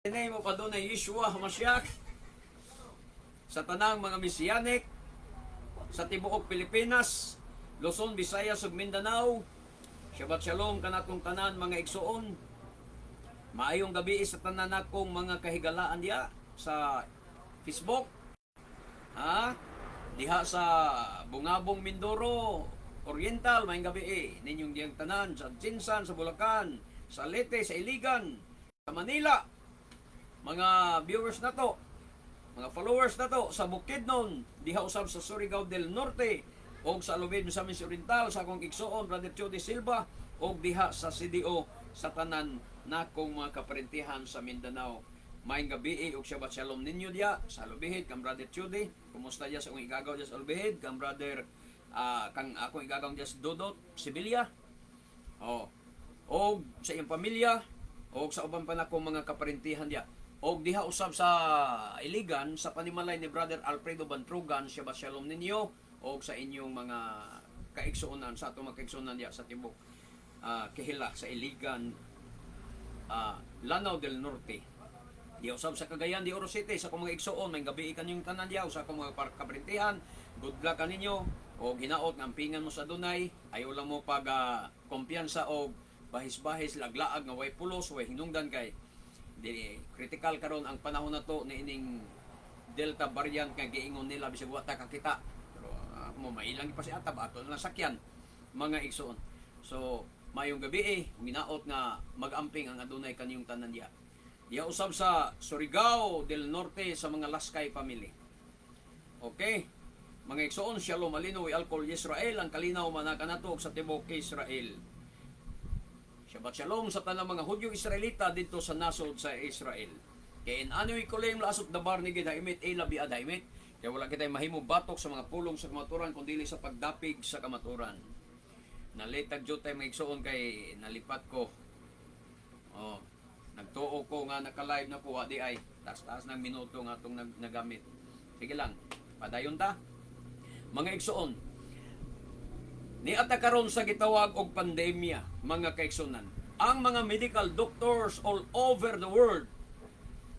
Tinay mo pa doon na Yeshua HaMashiach sa tanang mga Mesiyanik sa tibuok Pilipinas, Luzon, Visayas ug Mindanao. Shabbat Shalom kanatong tanan mga igsoon. Maayong gabi sa tanan nakong mga kahigalaan diya sa Facebook. Diha sa Bungabong, Mindoro, Oriental, maayong gabi ninyong diyang tanan sa Jinsan, sa Bulacan, sa Leyte, sa Iligan, sa Manila. Mga viewers na to, mga followers na to sa Bukidnon, diha usab sa Surigao del Norte o sa Lubid sa Misamis Oriental sa akong igsoon Brother Chody Silva o diha sa CDO sa tanan nakong mga kaparentihan sa Mindanao. Maayong gabi ug Shabbat Shalom ninyo diya sa Lubid kang Brother Chody. Kumusta diya sa akong igagaw diya sa Lubid kang Brother kang akong igagaw diya sa Dodot Sibilya. O sa iyong pamilya o sa uban pa nakong mga kaparentihan diya. O diha usab sa Iligan sa panimalay ni Brother Alfredo Bantrugan, Shabbat Shalom ninyo o sa inyong mga kaigsuonan sa atong mga kaigsuonan diya sa tibok Kihila sa Iligan, Lanao del Norte. Diha usab sa Cagayan de Oro City sa akong mga igsuon, may gabi kanyong tanan diya sa akong mga kaparintihan. Good luck kaninyo o ginaot ng pingan mo sa dunay, ayaw lang mo pag kumpiyansa o bahis-bahis laglaag nga way pulos way hinungdan kay di critical karon ang panahon na to ni ining Delta variant kay giingon nila bisag wa ta kakita pero mo mailang pa si atab ato na sakyan mga igsoon. So mayong gabi minaot nga mag-amping ang adunay kaniyong tanan diya. Diya usab sa Surigao del Norte sa mga Laskay family. Okay? Mga igsoon, Shalom Alino wi Alcohol Israel ang kalinaw manakanato sa tibok Israel. Shabbat Shalom sa tanang mga Hudyo Israelita dito sa nasod sa Israel. Kaya inano'y kuleng laasot dabar ni Gidahimit, labi adahimit. Kaya wala kita'y mahimo batok sa mga pulong sa kamaturan, kundi sa pagdapig sa kamaturan. Nalitag dyo tayo mga igsoon kay nalipat ko. Nagtuo ko nga naka-live na po, di ay taas-taas ng minuto nga itong nagamit. Sige lang, padayon ta. Mga igsoon, niata karon sa gitawag og pandemya, mga kaigsunan. Ang mga medical doctors all over the world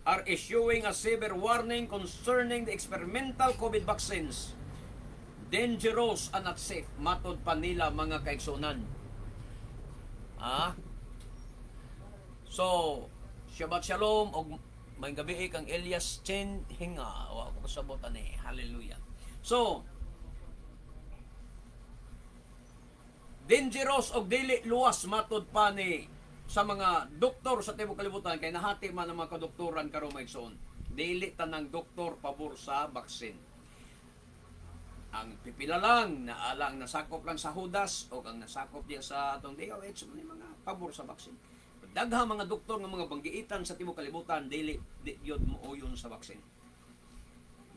are issuing a severe warning concerning the experimental COVID vaccines. Dangerous and not safe, matod pa nila mga kaigsunan. So, Shabbat Shalom og may gabi kang Elias Chen Hinga. O ako kasabotan Hallelujah. So, dangerous og dili luwas matod pa ni sa mga doktor sa tibok kalibutan kay nahati man ang mga kadoktoran karon maigsoon. Dili tanang doktor pabor sa baksin. Ang pipila lang na alang nasakop lang sa hudas o ang nasakop diya sa atong DOH ni mga pabor sa baksin. Daghang mga doktor nga mga banggiitan sa tibok kalibutan dili yun muuyon sa baksin.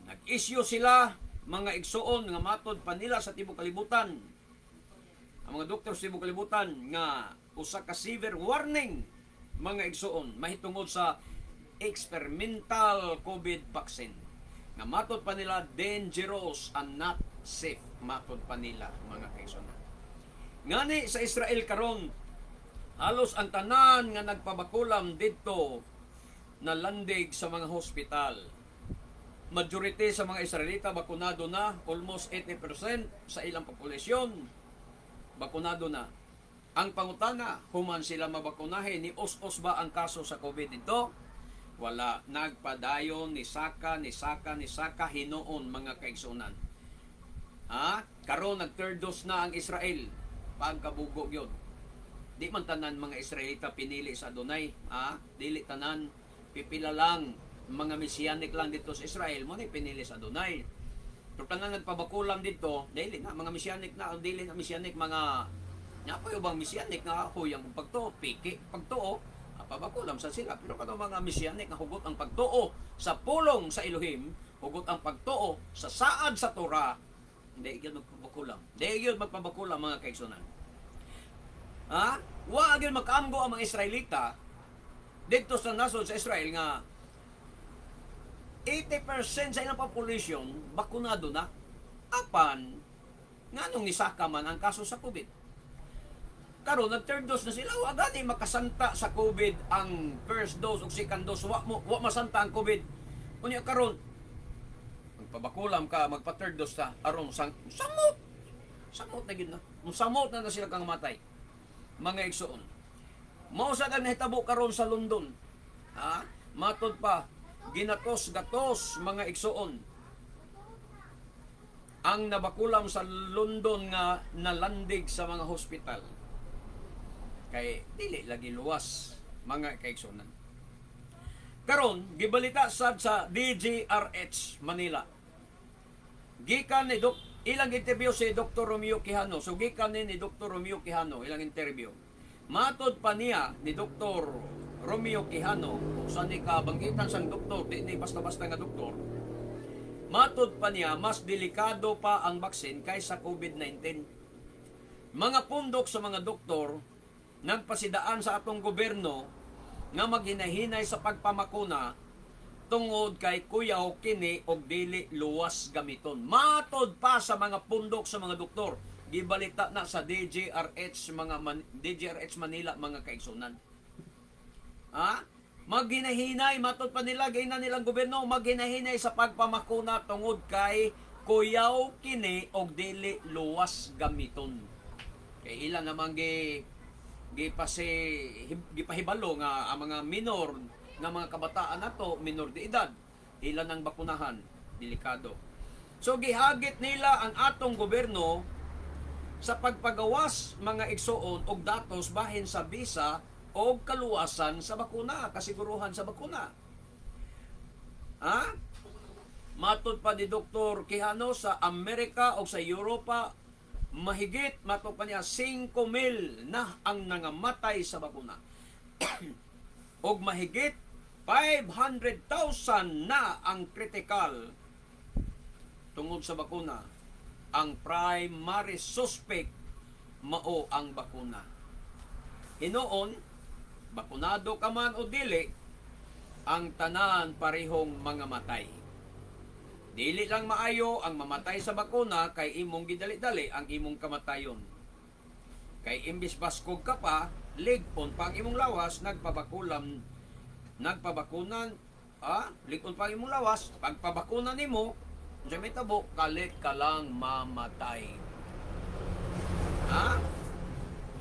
Nag-issue sila mga igsuon nga matod pa nila sa tibok kalibutan. Ang mga doktor sa tibok kalibutan nga usa ka severe warning mga igsuon mahitungod sa experimental COVID vaccine nga matod pa nila dangerous and not safe matod pa nila mga kaigsuon. Ngani sa Israel karon halos ang tanan nga nagpabakulam dito na landig sa mga hospital. Majority sa mga Israelita bakunado na, almost 80% sa ilang populasyon bakunado na. Ang pangutana, human sila mabakunahin, ni os-os ba ang kaso sa COVID dito? Wala. Nagpadayon, ni saka, hinoon mga kaigsunan. Karon nag-third dose na ang Israel. Pagkabugo yun. Di man tanan mga Israelita pinili sa Adonai. Dili tanan, pipila lang, mga Mesiyanik lang dito sa Israel, mo na pinili sa Adonai. Pero tanan nagpabakulam dito, dili na mga Mesiyanik na, dili na Mesiyanik mga po yung bang Mesiyanik nga huyang pagtuo, piki pagtuo, pabakulam sa sila. Pero kano mga Mesiyanik nga hugot ang pagtuo sa pulong sa Elohim, hugot ang pagtuo sa saad sa Torah, hindi gyud magpabakulam. Hindi gyud magpabakulam mga kaigsunan. Wa gyud makaamgo ang mga Israelita dito sa nasod sa Israel nga 80% sa ilang population bakunado na. Apan nganong nisaka man ang kaso sa COVID. karon nag third dose na sila, wa gani makasanta sa COVID ang first dose ug second dose, wa masanta ang COVID. Unya karon magpabakulam ka, magpa third dose ta, aron samot na gid na. Samot na sila kang matay. Mga igsoon. Mao sa kang nahitabo karon sa London. Ha? Matod pa ginatos-gatos mga igsoon. Ang nabakulam sa London nga nalandig sa mga hospital. Kay dili lagi luwas mga kaigsunan. Karon gibalita sad sa DJRH Manila. Gikan ni ilang interview si Dr. Romeo Quijano. So gikan ni Dr. Romeo Quijano ilang interview. Matod pa niya ni Dr. Romeo Quijano, sa ni kabanggitan sang doktor, di basta-basta nga doktor. Matod pa niya, mas delikado pa ang baksin kaysa COVID-19. Mga pundok sa mga doktor, nagpasidaan sa atong gobyerno nga maghinahinay sa pagpamakuna tungod kay kuyaw kini og dili luwas gamiton. Matod pa sa mga pundok sa mga doktor, gibalita na sa DJRH DJRH Manila mga kaigsunan. Ha? Maghinahinay, matod pa nila, gainan nilang gobyerno, maghinahinay sa pagpamakuna tungod kay kuyaw kini og dili luwas gamiton. Kay ilan namang gipahibalo nga ang mga minor nga mga kabataan nato, minor de edad, ilan ang bakunahan, delikado. So gihagit nila ang atong gobyerno sa pagpagawas mga igsoon og datos bahin sa bisa o kaluwasan sa bakuna, kasiguruhan sa bakuna. Ha? Matod pa ni Dr. Quijano sa Amerika o sa Europa, mahigit, matod pa niya, 5,000 na ang nangamatay sa bakuna. O mahigit, 500,000 na ang critical tungod sa bakuna. Ang primary suspect mao ang bakuna. Hinoon, bakunado ka man o dili, ang tanan parehong mga matay. Dili lang maayo ang mamatay sa bakuna kay imong gidali-dali ang imong kamatayon. Kay imbis baskog ka pa, ligon pa ang imong lawas, nagpabakunan, ligon pa ang imong lawas, pagpabakunan nimo, sa may tabo, kalit ka lang mamatay. Ha?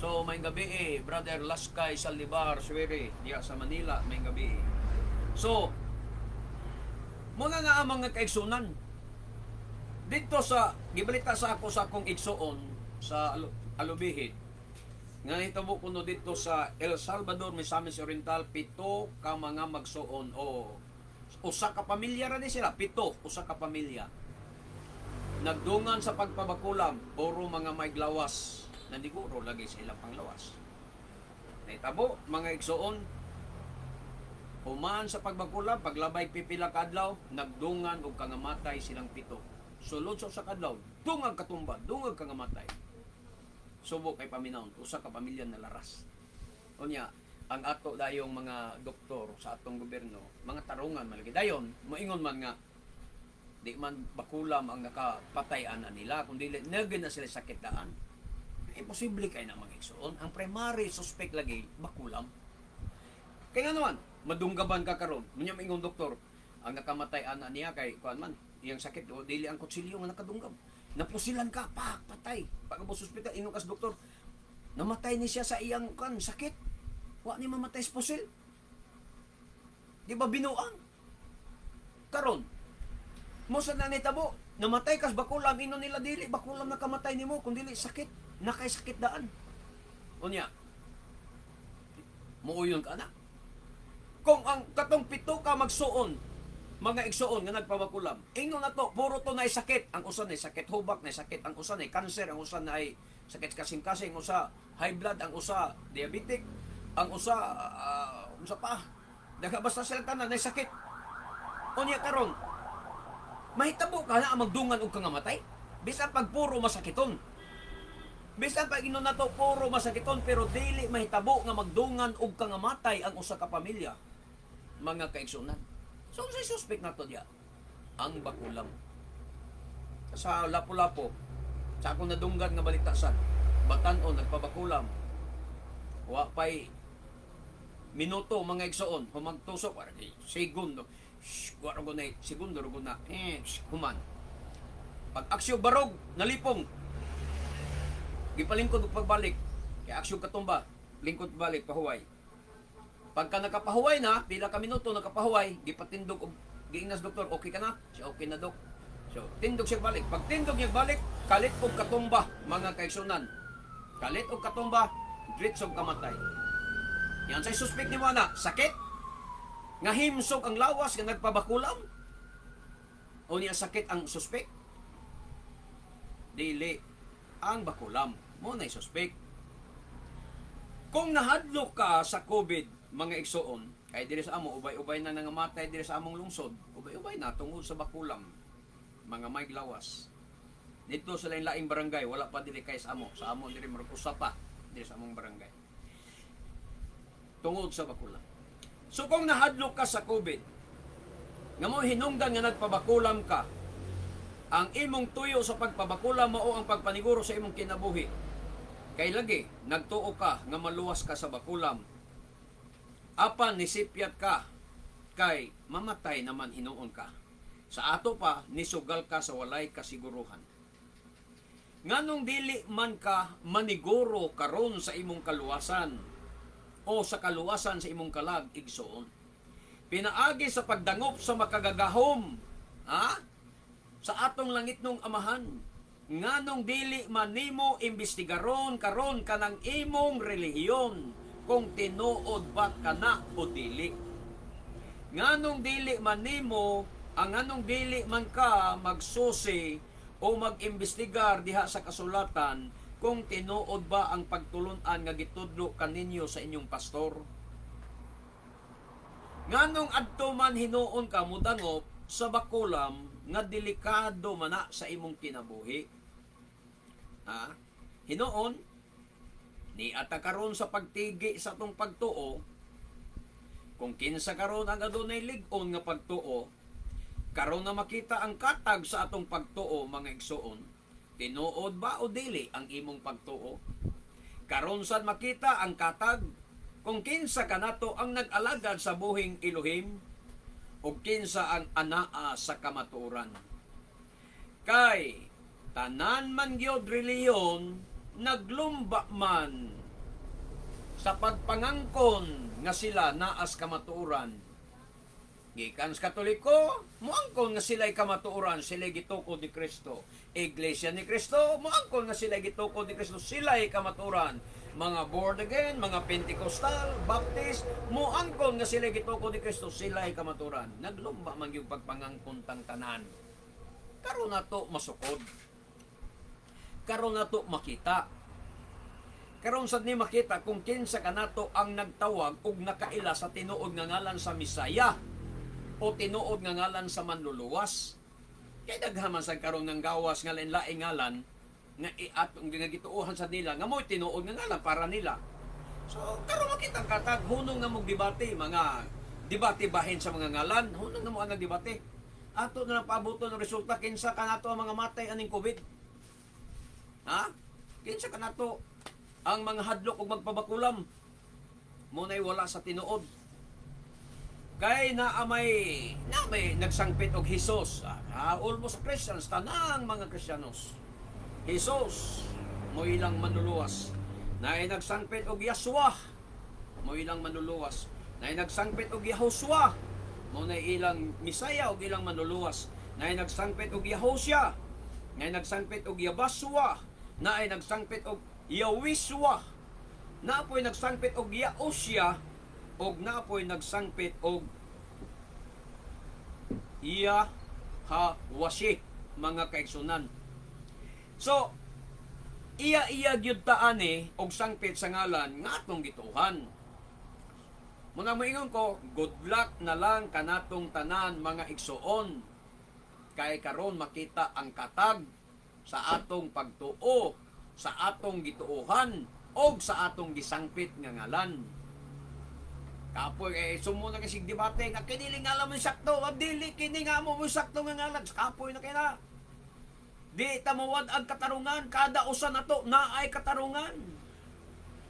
So, may gabi Brother Laskay Saldivar, Suwere, diya sa Manila, may gabi So, muna nga ang mga kaigsunan. Dito sa, gibalita sa ako sa akong igsuon, sa Alubihid, nga hitabo ko no dito sa El Salvador, Misamis Oriental, 7 ka mga magsuon o usa ka pamilya ra ni sila, 7, usa ka pamilya. Nagdungan sa pagpabakulam, puro mga may glawas. Nandiguro lagi sa ilang panglawas. Naitabo, mga igsoon, human sa pagbakulam, paglabay pipila kadlaw, nagdungan o kangamatay silang 7. Sulod sa kadlaw, dungag katumba, dungag kangamatay. Subo kay paminawon, usa ka pamilya na laras. Unya, ang ato dayong mga doktor sa atong gobyerno, mga tarungan malagi dayon, moingon man nga di man bakulam ang nakapatayan na nila, kundi nagin na sila sakit daan. Imposible kayo na mag-igsoon. Ang primary suspect lagi, bakulam. Kaya nga naman, madunggaban ka karon. Munya maingong doktor, ang nakamatay ana niya kay kuan man, iyang sakit o dili ang kutsilyo nga nakadunggam. Napusilan ka, patay. Pagkabot sa ospital, ingon kas doktor, namatay ni siya sa iyang kan sakit. Wa ni mamatay sa pusil. Di ba binuang? Karon, mo sa nanitabo, namatay kas bakulam, ino nila dili, bakulam nakamatay nimo, kung dili sakit. Nakay sakit daan. Unya, muuyon ka na. Kung ang katong 7 ka magsuon, mga igsuon nga nagpabakulam, ingon na to, puro to na sakit. Ang usa na sakit hubak, na sakit ang usa na cancer, ang usa na sakit kasing-kasing, ang usa high blood, ang usa diabetic, ang usa pa. Daga basta sila tanan na sakit. Unya karon, mahitabo ka na ang magdungan og kangamatay. Bisan pag puro masakiton. Bisan pag inon nato puro masakiton pero dili mahitabo nga magdungan og kangamatay ang usa ka pamilya. Mga kaigsunan. So sa suspect nato diya ang bakulam. Sa Lapu-Lapu, sa akong nadunggan nga balita sad, Batan-o nagpabakulam. Wa pa'y minuto mga igsoon, humagtusok, wala kay segundo. Wala ko na, segundo ro na. Human. Pag aksyo barog, nalipong. Gipalingkod ug pagbalik. Kay aksyo katumba, lingkod balik pahuway. Pagka nakapahuway na, pila ka minuto nakapahuway, gipatindog og giingnas doktor, okay ka na? Siya okay na dok. So, tindog siya balik. Pag tindog niya balik, kalit og katumba mga kaigsunan. Kalit og katumba, diretso kamatay. Yan say suspect ni mo na, sakit. Nga himsog ang lawas nga nagpabakulam. O niya sakit ang suspect. Dili ang bakulam. Mo na suspect. Kung nahadlok ka sa COVID, mga igsoon, kay diri sa amo, ubay-ubay na nangamatay diri sa among lungsod. Ubay-ubay na tungod sa bakulam. Mga may lawas. Dito sa lain-laing barangay, wala pa dili kay sa amo. Sa amo diri marag usa pa diri sa among barangay. Tungod sa bakulam. So kung nahadlok ka sa COVID, nga mo hinungdan nga nagpabakulam ka, ang imong tuyo sa pagpabakulam mao ang pagpaniguro sa imong kinabuhi. Kay lagi nagtuo ka nga maluwas ka sa bakulam. Apan nisipyat ka kay mamatay naman hinuon ka. Sa ato pa nisugal ka sa walay kasiguruhan. Nganong dili man ka maniguro karon sa imong kaluwasan o sa kaluwasan sa imong kalag igsoon. Pinaagi sa pagdangop sa makagagahom, sa atong langitnong amahan. Nganong dili man nimo imbestigaron karon kanang imong relihiyon kung tinuod ba kana o dili. Nganong dili man nimo ang nganong dili man ka magsusi o mag-imbestigar diha sa kasulatan kung tinuod ba ang pagtulon-an nga gitudlo kaninyo sa inyong pastor. Nganong adto man hinuon ka mudangop sa bakulam nga delikado man sa imong kinabuhi. Hinuon ni ata karon sa pagtigi sa atong pagtuo, kung kinsa karon ang adunay lig-on nga pagtuo, karon na makita ang katag sa atong pagtuo mga igsoon, tinuod ba o dili ang imong pagtuo? Karon sad makita ang katag kung kinsa kanato ang nag-alagad sa buhing Elohim o kinsa ang anaa sa kamatuoran. Kay tanan man gyud reliyon naglumba man sa pagpangangkon nga sila naas kamatuoran. Gikan sa Katoliko, muangkon nga sila'y kamatuoran, sila'y gitukod ni Kristo. Iglesia ni Kristo, muangkon nga sila'y gitukod ni Kristo, sila'y kamatuoran. Mga born again, mga Pentecostal, Baptist, muangkon nga sila'y gitukod ni Kristo, sila'y kamatuoran. Naglumba man yung pagpangangkon tang tanan. Karon na to masukod. Karon na to makita. Karon sad ni makita kung kinsa kanato ang nagtawag ug nakaila sa tinuod nga ngalan sa Misaya o tinuod nga ngalan sa manluluwas. Kay daghaman sa karon ng gawas nga lain-laing ngalan nga atong gituuhan sa nila nga mo'y tinuod nga ngalan para nila. So karon makita ang katag hunong na mong debate, mga debate bahin sa mga ngalan, hunong na mo ang debate. Ato na lang paabuton ng resulta kinsa kanato ang mga matay aning COVID. Kinsa kanato ang mga hadlok ug magpabakulam. Mo nay wala sa tinuod. Kay may nagsangpit og Hesus. Almost Christians, tanang mga Kristiyanos. Hesus, mo ilang manluluwas. Naay nagsangpit og Yaswa, mo ilang manluluwas. Naay nagsangpit og Yahosua, mo na ilang Misaya og ilang manluluwas. Naay nagsangpit og Yahosya, naay nagsangpit og Yabaswa, naay nagsangpit og Yawiswa, naapoy nagsangpit og Yaosya, og naapoy nagsangpit og Yahawashi, mga kaigsunan. So iya gyud taani og sangpit sa ngalan nga atong gituhan. Muna moingon ko, good luck na lang kanatong tanan mga igsuon. Kay karon makita ang katag sa atong pagtuo, sa atong gituohan og sa atong gisangpit nga ngalan. Kapoy sumo na kasi debate nga kini nga alam mo sakto, dili kini nga mo sakto nga ngalan, kapoy na kay na. Di ta mawad ang katarungan, kada usa nato naay katarungan.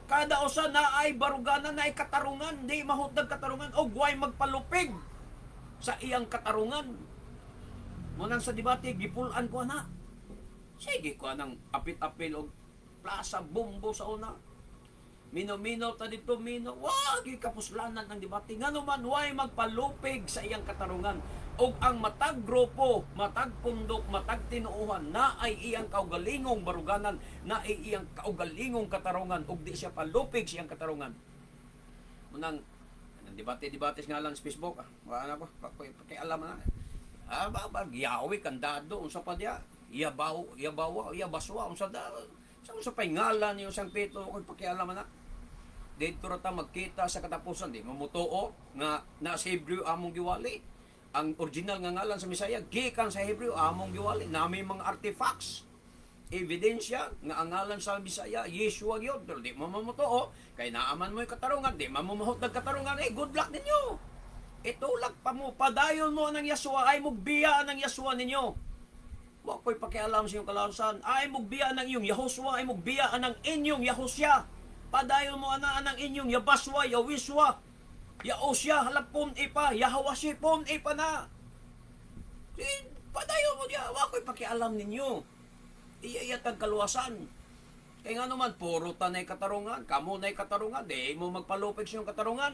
Kada usa na ay baruganan, na ay katarungan, di mahutdag katarungan, o guway magpalupig sa iyang katarungan. Munang sa debate, gipulan ko na. Sige ko nang apit-apil o plaza, bombo sa una. Minaw ta dito, wag kapuslanan ang debate. Nga naman, way magpalupig sa iyang katarungan. O ang matag grupo, matag pundok, matag tinuuhan, na ay iyang kaugalingong baruganan, na ay iyang kaugalingong katarungan, o di siya palupig sa iyang katarungan. Munang, debate nga lang sa Facebook, wala ko, pakialam na. Yawi, kandado, unsa pa diya, iyabawa, iyabaswa, unsa da, sa paingalan niyo sang pito, kung pakialam na. Dito rata magkita sa katapusan, di mamutuo nga na sa Hebreo among giwali. Ang original nga ngalan sa Misaya gikan sa Hebreo among giwali. Nami mga artifacts, ebidensya nga ang ngalan sa Misaya Yeshua gyud. Pero di mo mamutuo kay naaman mo katarungan, di mamumahot ng katarungan, good luck ninyo. Itulak pa mo, padayon mo ng Yeshua, ay mugbiya ng Yeshua ninyo. Wa ko'y pakialam sa iyong kalausan, ay mugbiya ng iyong Yahoshua, ay mugbiya ng inyong Yahosya. Padayon mo ng inyong Yabaswa, Yawiswa, Yaosya, halapon ipa, Yahawasipon ipa na. Padayon mo diya, wa ko'y pakialam ninyo. Iyayatag kaluwasan. Kaya nga naman, puro tanay katarungan, kamo na'y katarungan, di mo magpalupig sa iyong katarungan.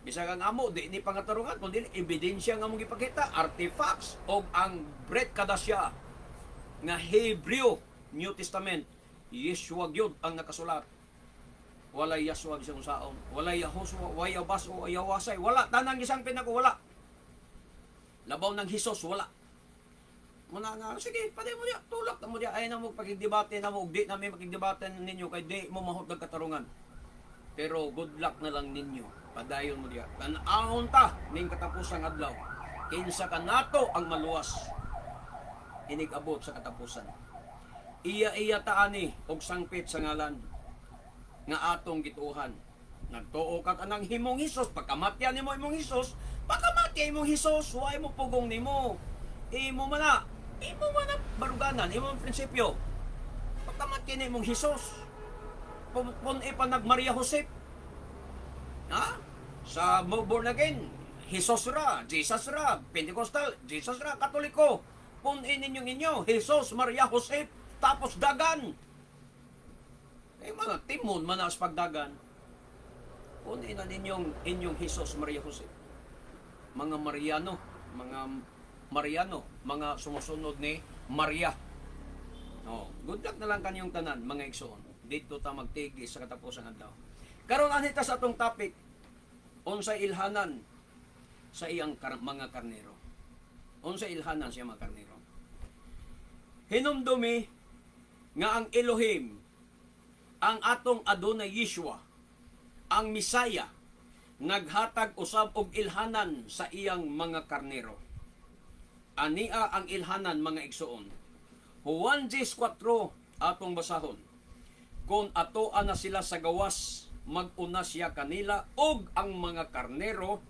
Bisa kang amo, di ni pangatarungan, kundi ebidensya nga mong ipakita, artifacts, o ang Brit Kadasya, nga Hebreo, New Testament, Yeshua gyud ang nakasulat. Wala Yeshua bisang saon, wala Yahoshua, wala Yabaso, Yawasay, wala tanang isang pinako, wala. Labaw ng Hesus, wala. Muna nga, sige, pwede mo diya, tulak na mo diya, ay na mo pagigdebate na mo, di namin pagigdebate ninyo, kay di mo mahot ng katarungan. Pero good luck na lang ninyo, padayon mo diya. Tanahon ta, ning katapusang adlaw. Kinsa ka nato ang maluwas, inigabot sa katapusan. Iya taani og sangpit sa ngalan nga atong gituhan. Nagtuo ka kanang himong Hesus, pagkamatyan nimo imong Hesus, pagkamatyan imong Hesus, way mo pugong nimo. Imo man na baruganan, imong prinsipyo. Pagkamatyan imong Hesus, pun ipa nag Maria Jose. Ha? Sa born again, Hesus ra, Jesus ra, Pentecostal, Jesus ra, Katoliko. Pun inyong inyo, Hesus, Maria Jose, tapos dagan. Mga timon manas pagdagan. Kunin na inyong Hesus, Maria Jose. Mga Mariano, mga sumusunod ni Maria. No, good luck na lang kanyang tanan, mga igsoon. Dito ta magtigi sa katapusan adlaw. Karon anita sa atong topic, unsay ilhanan sa iyang mga karnero. Unsay ilhanan sa mga karnero. Hinumdumi nga ang Elohim, ang atong Adonai Yeshua, ang Misaya, naghatag usab og ilhanan sa iyang mga karnero. Ania ang ilhanan, mga igsoon. Juan 10:4 atong basahon. Kung atoa na sila sa gawas, mag-una siya kanila, og ang mga karnero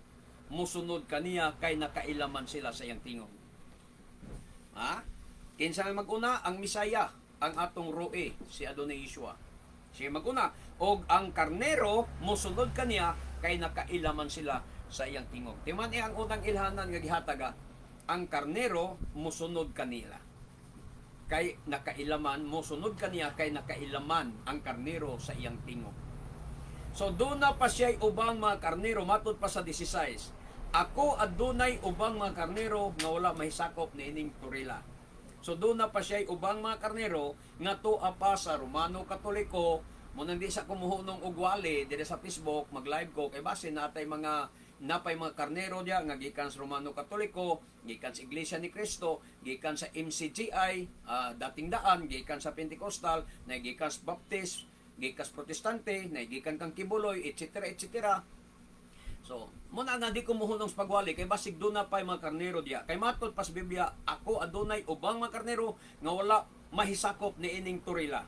musunod kaniya, kay nakailaman sila sa iyang tingog. Ha? Kinsa nga mag-una? Ang Misaya, ang atong Roe, si Adonai Yeshua. Siya mag-una. Og ang karnero musunod kaniya, kay nakailaman sila sa iyang tingog. Timan ang unang ilhanan nga gihataga, ang karnero musunod kanila. Kay nakailaman, musunod kaniya, kay nakailaman ang karnero sa iyang tingog. So doon na pa siya'y ubang mga karnero, matod pa sa 16. Ako adunay ubang mga karnero nga wala mahisakop ni ining turila. So doon na pa siya'y ubang mga karnero nga tuwa pa sa Romano Katoliko. Munang di sa kumuhunong ugwali dire sa Facebook, mag-live ko kay base natay mga napay mga karnero diya nga gikan sa Romano Katoliko, gikan sa Iglesia ni Cristo, gikan sa MCGI, dating daan, gikan sa Pentecostal, gikan sa Baptist, gikan sa Protestante, gikan kang Kibuloy, etc. etc. So, muna nga di ko muhunong sa pagwali, kay basig doon na pa mga karnero diya. Kay matod pas Biblia, ako adunay ubang mga karnero nga wala mahisakop ni ining turila.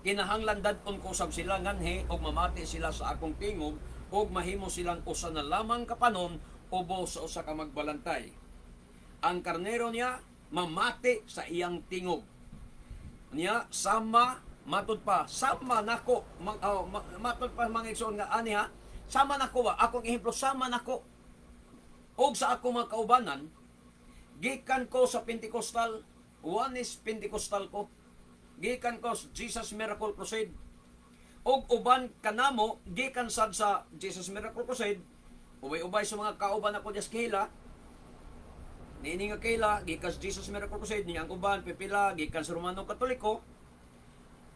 Kinahanglan dadon ko sab sila nganhe og mamati sila sa akong tingog, og mahimo silang usa na lamang kapanon ubo sa usa ka magbalantay. Ang karnero niya mamati sa iyang tingog. Niya sama Matod pa, sama nako, matod pa mga igsoon nga ani ha, sama nako ba, akong ehemplo, sama nako. Og sa ako mga kaubanan, gikan ko sa Pentecostal, one is Pentecostal ko. Gikan ko sa Jesus Miracle Crusade. Og uban kanamo, gikan sad sa Jesus Miracle Crusade, ubay-ubay sa mga kauban ako dias kahila. Niini nga kahila, gikan sa Jesus Miracle Crusade, niyang uban, pipila, gikan sa Romano Katoliko.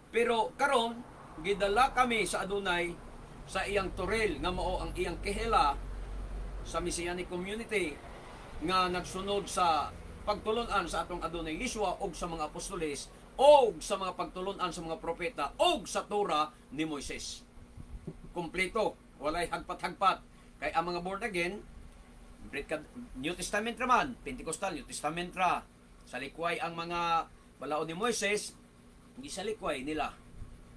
Pero karon gidala kami sa adunay sa iyang turel nga mao ang iyang kahila sa Messianic community nga nagsunod sa pagtulon-an sa atong adunay Yeshua og sa mga apostoles og sa mga pagtulon-an sa mga propeta og sa Torah ni Moises. Kompleto, walay hagpat-hagpat. Kay ang mga born again, New Testament raman, Pentecostal, New Testament ra. Sa likway ang mga balaod ni Moises, hindi sa likway nila.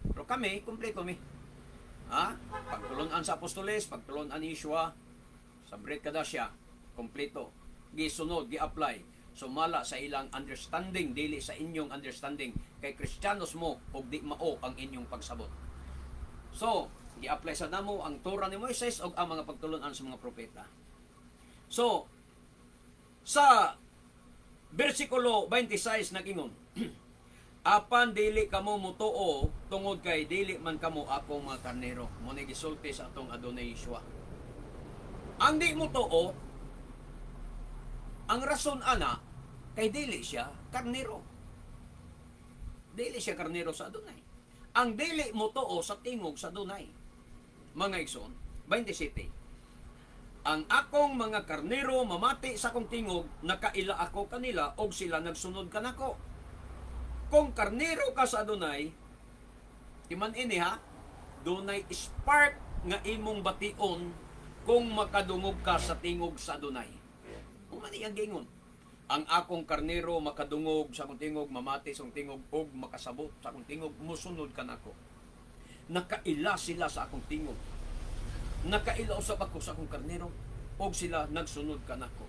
Pero kami, kompleto mi. Ha? Pagtulon-an sa apostoles, pagtulon-an ni Yeshua, sa Brit Kadasya, kompleto. Gisunod, gi-apply. Sumala sa ilang understanding, dili sa inyong understanding. Kay Kristiyanos mo, og di mao ang inyong pagsabot. So, gi-apply sa namo ang Torah ni Moises og ang mga pagtulon-an sa mga propeta. So, sa versikulo 26 nagingon, apan dili kamo mutuo tungod kay dili man kamo akong mga karnero. Muna gisulti sa atong Adonai Yeshua. Ang di mo too, ang rason ana, kay dili siya karnero. Dili siya karnero sa Adonai. Ang dili mo too sa tingog sa Adonai. Mga igsoon, 27. Ang akong mga karnero mamati sa akong tingog, nakaila ako kanila, og sila nagsunod kanako. Kung karnero ka sa Adonai, timan ini ha, dunay spark nga imong bation kung makadungog ka sa tingog sa Adonai. Kung man iyang gingon, ang akong karnero makadungog sa akong tingog, mamati sa akong tingog, og makasabot sa akong tingog, musunod ka nako. Nakaila sila sa akong tingog. Nakaila usab ako sa akong karnero, og sila nagsunod ka nako.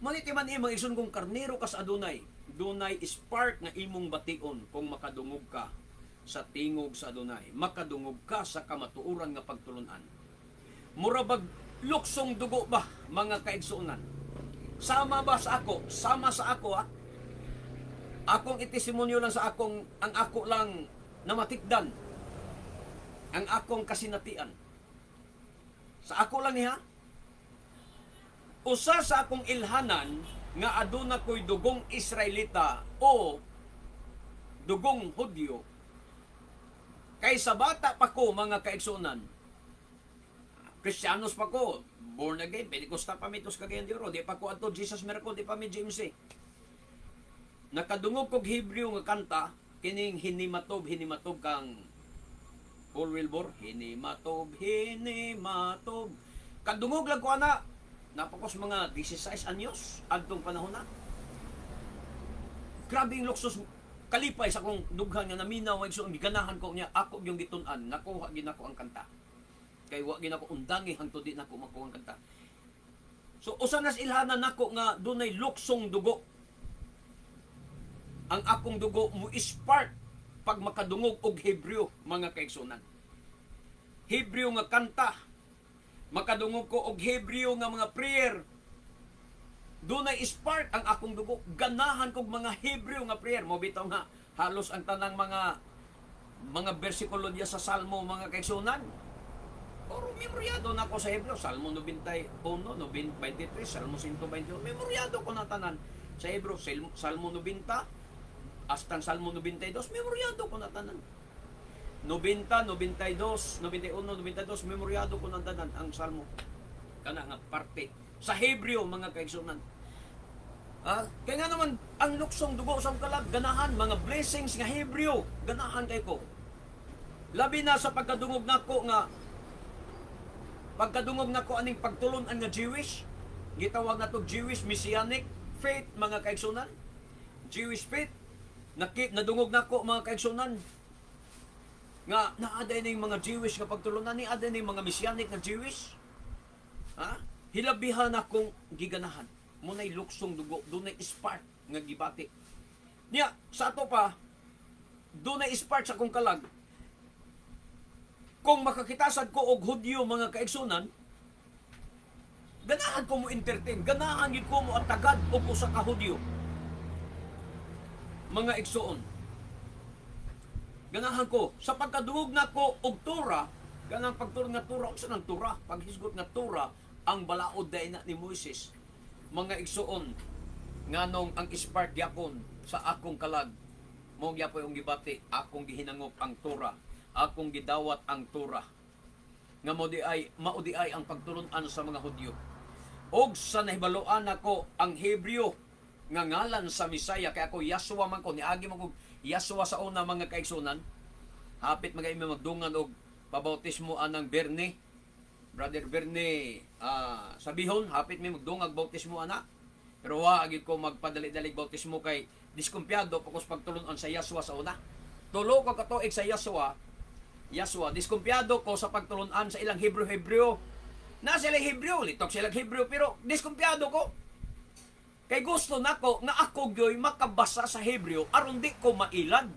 Manitiman imong isun kung karnero ka sa Adonai, dunay spark nga imong bation kung makadungog ka sa tingog sa Adonai, makadungog ka sa kamatuoran nga pagtulunan. Murabag luksong dugo ba, mga kaigsuonan? Sama ba sa ako? Sama sa ako, ha? Akong itesimonyo lang sa akong, ang ako lang namatikdan. Ang akong kasinatian. Sa ako lang niya, usa sa akong ilhanan, nga aduna ko'y dugong Israelita o dugong Hudyo, kaysa bata pa ko, mga kaigsuonan, Kristiyanos pa ko, born again, Pentecostal pa mitos kagayan di oro, di pa ko ato Jesus Miracle, di pa mi James eh. Nakadungog kog Hebrew nga kanta, kining hinimatob kang Paul Wilbur, hinimatob. Kadungog lang ko ana, napakos mga 16 anyos, adtong panahon na. Grabing luksos, kalipay sa akong dughan nga naminaw, so giganahan ko niya, ako yung gitun-an, nakuha ginako ang kanta. Kay wa ginako undangi hangtod di nako makuha ang kanta. So usa nas ilhanan nako nga dunay luksong dugo. Ang akong dugo mo spark pag makadungog og Hebreo, mga kaigsunan. Hebreo nga kanta. Makadungog ko og Hebreo nga mga prayer. Dunay spark ang akong dugo. Ganahan kog mga Hebreo nga prayer. Mo bitaw nga halos ang tanang mga bersikulo diya sa Salmo, mga kaigsunan. Pero memoryado na ko sa Hebreo, Salmo 91, 23, Salmo 121, memoryado ko na tanan. Sa Hebreo, Salmo 90, hasta Salmo 92, memoryado ko na tanan. 90, 92, 91, 92, memoryado ko na tanan ang Salmo. Kana nga parte. Sa Hebreo, mga kaigsunan. Kaya nga naman, ang luksong dugo sa kalag, ganahan, mga blessings nga Hebreo, ganahan kay ko. Labi na sa pagkadungog nako nga, pagkadungog nako aning pagtulon-an nga Jewish, gitawag nato Jewish Messianic faith, mga kaigsunan. Jewish faith, nadungog nako, mga kaigsunan, nga naaday ning mga Jewish nga pagtulunan, ni aday ning mga Messianic nga Jewish. Hilabihan akong giganahan. Munay luksong dugo, dunay spark nga gibati. Niya, sa ato pa, doon na spark sa akong kalag, kung makakitasan ko og Hudyo mga kaigsunan, ganahan ko mo entertain, ganahan gid ko mo atagad og usa ka Hudyo. Mga igsoon, ganahan ko sa pagkadungog nako og Tora, ganang pagturo nga Tora, unsa nang Tora, paghisgot nga Tora ang balaod dayna ni Moises. Mga igsoon, nganong ang spark gyapon sa akong kalag, mo gyapon yung gibati, akong gihinangop ang Tora, akong gidawat ang Tora, nga maudi ay ang pagtulunan sa mga Hudyo. Og sa nahibaloan nako ang Hebreo nga ngalan sa Misaya, kaya ako Yahshua man ko, niagi man ko Yahshua sa una mga kaigsunan. Hapit magay magdungan og pabautismo anang Berne, Brother Berne, sabihon hapit may magdungag bautismo ana. Pero wa agid ko magpadali-dalig bautismo kay diskumpiyado pagkos pagtulunan sa Yahshua sa una. Tulo ko katuig sa Yahshua, diskumpiyado ko sa pagtulunan sa ilang Hebreo. Na sila Hebreo, litok sila Hebreo, pero diskumpiyado ko. Kay gusto nako nga ako gyoy makabasa sa Hebreo aron di ko mailad.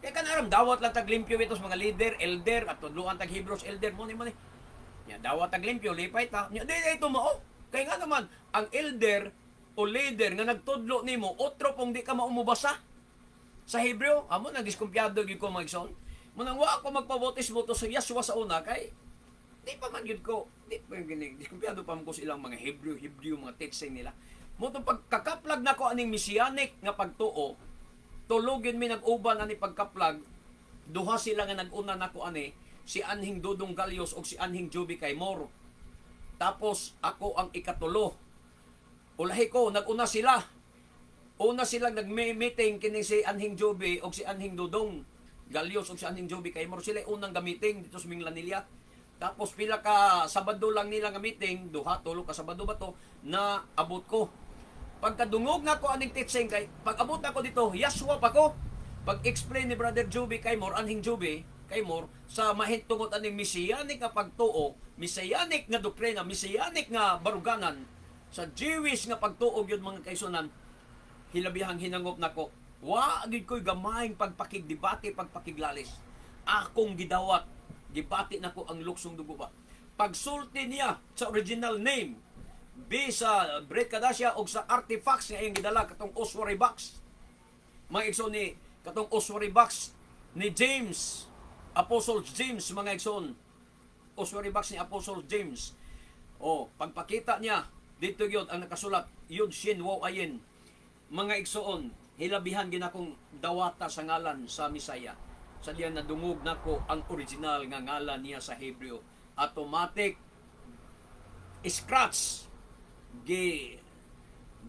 Kay kanaram dawat lang tag limpyo itos mga leader, elder at tudloan tag Hebrews elder mo ni. Ya dawat tag limpyo lipay ta. Nya di ito mao. Kay nga naman ang elder o leader nga nagtudlo nimo otro pong di ka maumubasa sa Hebreo, amo nagdiskumpiyado gyud ko magson. Munang wa ako magpabautismo to sa Yahshua sa una kay di pa man gyud ko, di pa ginig diskumpiyado pa man ko sa ilang mga Hebreo mga teaching nila. Mo to pagkakaplag nako aning messianic nga pagtuo, tulogin mi nag-uban ani pagkaplag, duha sila nga nag-una nako ani, si Anhing Dudong Galios o si Anhing Joby Kaymor. Tapos ako ang ikatulo. Ulahi ko, nag-una sila. Una silang nag-meeting kini si Anhing Joby o si Anhing Dudong Galios o si Anhing Joby Kaymor. Sila unang gamiting dito sa Minglanilla. Tapos pila ka Sabado lang nila nga meeting, duha, tulo ka Sabado ba to, na abot ko. Pagkadungog na ko aning teaching kay, pag abot na ko dito, Yahshua pa ko. Pag-explain ni Brother Joby Kaymor, Anhing Joby Kaymor, sa mahintungot aning messianic nga pagtuo, messianic nga doktrina, messianic nga baruganan, sa Jewish nga pagtuo yun mga kaisunan, hilabihang hinangop nako. Wa gid ko'y gamayng pagpakigdebate, pagpakiglalis. Akong gidawat, gibati nako ang luksong dugo ba. Pagsulti niya sa original name, sa Brit Kadasya o sa artifacts nga iyang gidala katong ossuary box. Mga igsoon ni katong ossuary box ni James, Apostle James, mga igsoon. Ossuary box ni Apostle James. O, pagpakita niya, dito yun ang nakasulat, yun shin wow ayin. Mga igsoon, hilabihan ginakong dawata sa ngalan sa Misaya. Sa diyan nadungog nako ang original nga ngalan niya sa Hebreo. Automatic scratch gi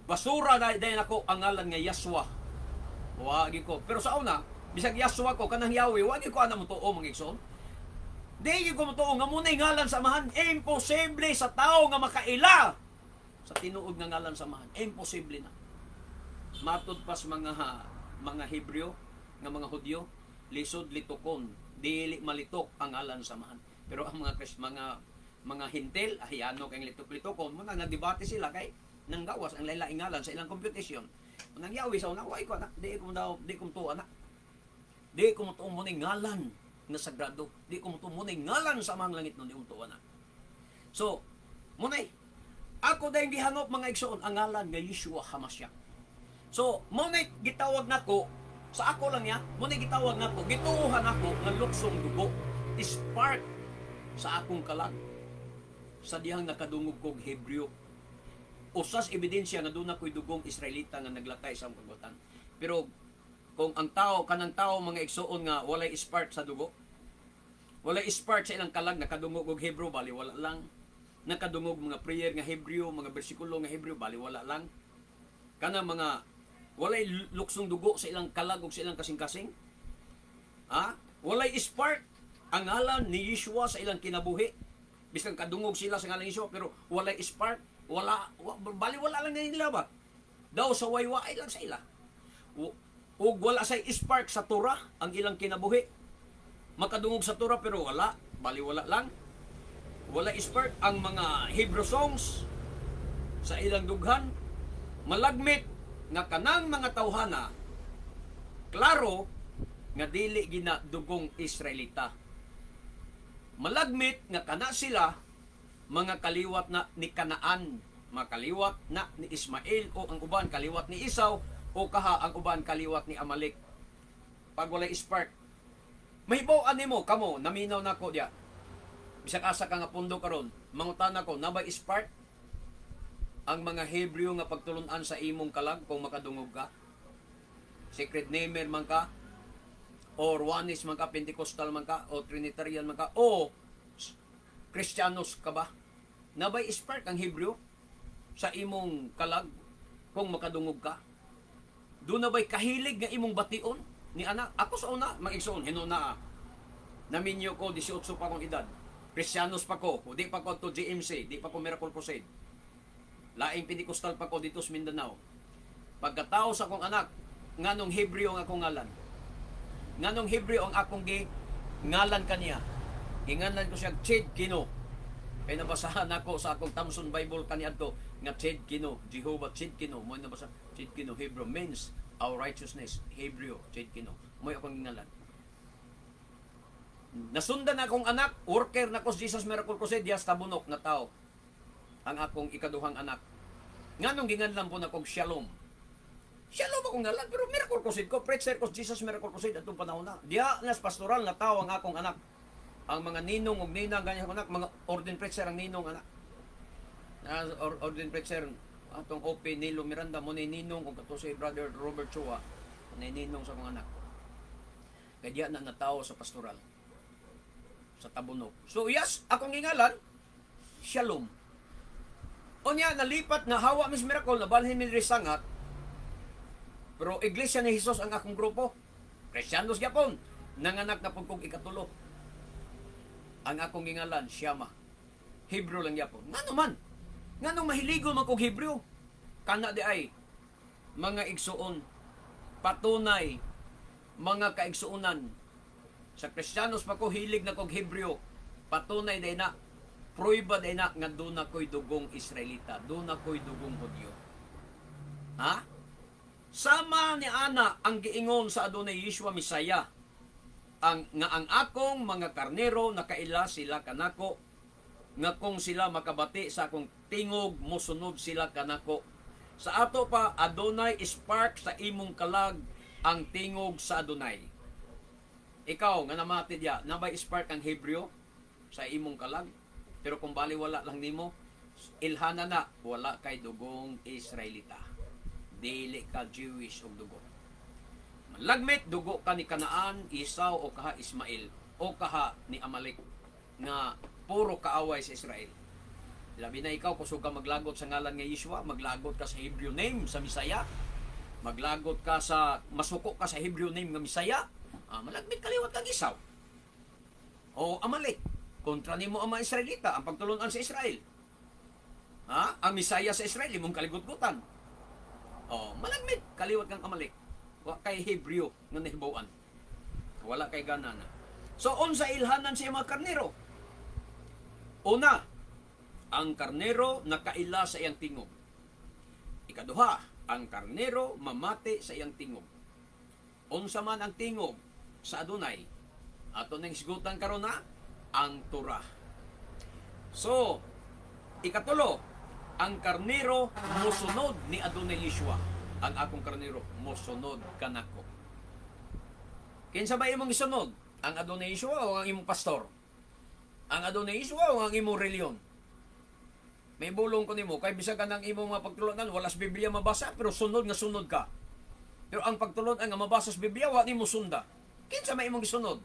basura na dayon ako ang ngalan nga Yahshua. Wagi ko. Pero sa una, bisag Yahshua ko kanang Yahweh, wagi ko ana mo tuo mga igsoon. Di ko mo tuo nga munay ngalan samahan. Imposible sa tao nga makaila sa tinuod nga ngalan samahan. Imposible na. Matud pas mga Hebreo nga mga Hudyo, lisod litukon, dili malitok ang ngalan samahan. Pero ang mga hintil, ahiyano kay litok-litokon, mga nagdebate sila kay nanggawas ang lain-laing ngalan sa ilang computation. Nang Yahweh sa una, ko anak, di ko tuo anak. Di ko tuo mo ngalan na sagrado. Di ko tuo mo ngalan sa mga langit no di ko tuo anak. So, munay ako dayong gihangop mga igsoon ang ngalan nga Yeshua HaMashiach. So, munay gitawag nako sa ako lang ya, munay gitawag nako, gituuhan ako nga luksong dugo. Spark sa akong kalag. Sa dihang nakadungog kog Hebreo. Usas ebidensya nga doon ako'y dugong Israelita nga naglatay sa kagutan. Pero kung ang tao, kanang tao mga igsoon nga walay spark sa dugo, walay spark sa ilang kalag, nakadungog og Hebreo, bali wala lang. Nakadungog mga prayer nga Hebreo, mga bersikulo nga Hebreo, bali wala lang. Kanang mga walay luksong dugo sa ilang kalag o sa ilang kasing-kasing. Walay spark ang ngalan ni Yeshua sa ilang kinabuhi. Bisang kadungog sila sa ngalan ni Yeshua, pero walay spark, bali wala lang na nila ba? Daw sa wayway lang sa ila. O wala sa spark sa Torah ang ilang kinabuhi. Makadungog sa Torah pero wala, bali wala lang. Wala spark ang mga Hebrew songs sa ilang dughan. Malagmit nga kanang mga tawhana, klaro nga dili gina dugong Israelita. Malagmit nga kana sila mga kaliwat na ni Kanaan, mga kaliwat na ni Ismael, o ang uban kaliwat ni Isaw, o kaha ang uban kaliwat ni Amalek. Pag walay spark, mahibaw-an nimo kamo, naminaw nako diya. Bisag asa ka nga pundo karon, mangutan ako, nabay spark ang mga Hebreo nga pagtulunan sa imong kalag kung makadungog ka? Secret namer man ka, or Oneness man ka, Pentecostal man ka, o Trinitarian man ka, o Kristiyanos ka ba? Nabay spark ang Hebreo sa imong kalag kung makadungog ka? Doon na ba'y kahilig nga imong bation ni anak? Ako sa una, mag-igsoon, hinuna naminyo ko, 18 pa akong edad. Kristiyanos pa ko, di pa ko to GMC, di pa ko Miracle Crusade. Laing Pentecostal pa ko dito sa Mindanao. Pagkatao sa akong anak, nganong Hebreo ang akong ngalan. Nganong Hebreo ang akong ngalan kaniya. Ingalan ko siya Chid Kino. Kaya nabasahan ako sa akong Thompson Bible kaniadto nga Chid Kino, Jehovah Chid Kino. Mo nabasa Chid Kino, Hebrew means our righteousness. Hebreo Chid Kino. Mo akong ngalan. Nasundan akong anak, worker na ko sa Jesus Miracle Crusade, yas tabunok na tao. Ang akong ikaduhang anak. Nganong ginganlan po na kong Shalom. Shalom akong ngalan, pero Miracle Crusade ko, preacher ko Jesus Miracle Crusade atong panahon na. Diya nas pastoral na tao ang akong anak. Ang mga ninong ug ninang ganyan anak, mga ordained preacher ang ninong anak. Ordained preacher atong OP Nilo Miranda mo ni ninong ug kato si brother Robert Chua ni ninong sa mga anak. Kaya na natao sa pastoral sa Tabunok. So yes, akong gingalan Shalom. Onya nalipat na hawa mis miracle na balhin mi risangat. Pero Iglesia ni Jesus ang akong grupo. Kristiyanos gyapon. Nanganak na pud kog ikatulo. Ang akong gingalan Shama. Hebrew lang gyapon. Ngano man? Nganong mahiligon man kog Hebrew? Kana di ay mga igsuon, patunay mga kaigsuonan. Sa Kristiyanos pa ko hilig na kog Hebrew. Patunay day na pruiba day na nga doon ako'y dugong Israelita, doon ako'y dugong Hudyo. Ha? Sama ni Ana ang giingon sa adunay Yeshua Misaya, ang akong mga karnero nakaila sila kanako, nga kung sila makabati sa akong tingog, mosunod sila kanako. Sa ato pa, Adonai spark sa imong kalag ang tingog sa Adonai. Ikaw, nga namati diya, nabay spark ang Hebreo sa imong kalag? Pero kung bali wala lang nimo, ilhana na, wala kay dugong Israelita. Dili ka Jewish og dugo. Malagmit, dugo ka ni Kanaan, Isaw, o kaha Ismael, o kaha ni Amalek, nga puro kaaway sa Israel. Labi na ikaw, kusog ka maglagot sa ngalan nga Yeshua, maglagot ka sa Hebrew name, sa Misaya, maglagot ka sa, masuko ka sa Hebrew name nga Misaya, malagmit kaliwat kang Isaw. O Amalek, kontra nimo ang mga Israelita, ang pagtulunan sa Israel. Ang Misaya sa Israel, imong kaligutgutan. Malagmit, kaliwat kang Amalek. Wa kay Hebreo nga nahibawan. Wala kay gana na. So, unsa ilhanan sa mga karnero? Una, ang karnero nakaila sa iyang tingog. Ikaduha, ang karnero mamati sa iyang tingog. Unsa man ang tingog sa Adonai, ato nang isgutan karon na ang Torah. So, ikatulo, ang karnero mosunod ni Adonai Yeshua. Ang akong karnero mosunod kanako. Kinsa ba imong isunod? Ang Adonai Yeshua o ang imong pastor? Ang Adonai Yeshua o ang imong reliyon? May bulong ko nimo kay bisag ka ng imong mga pagtulunan walas Biblia mabasa pero sunod nga sunod ka. Pero ang pagtulon nga mabasa sa Biblia wa nimo sunda. Kinsa may imong isunod?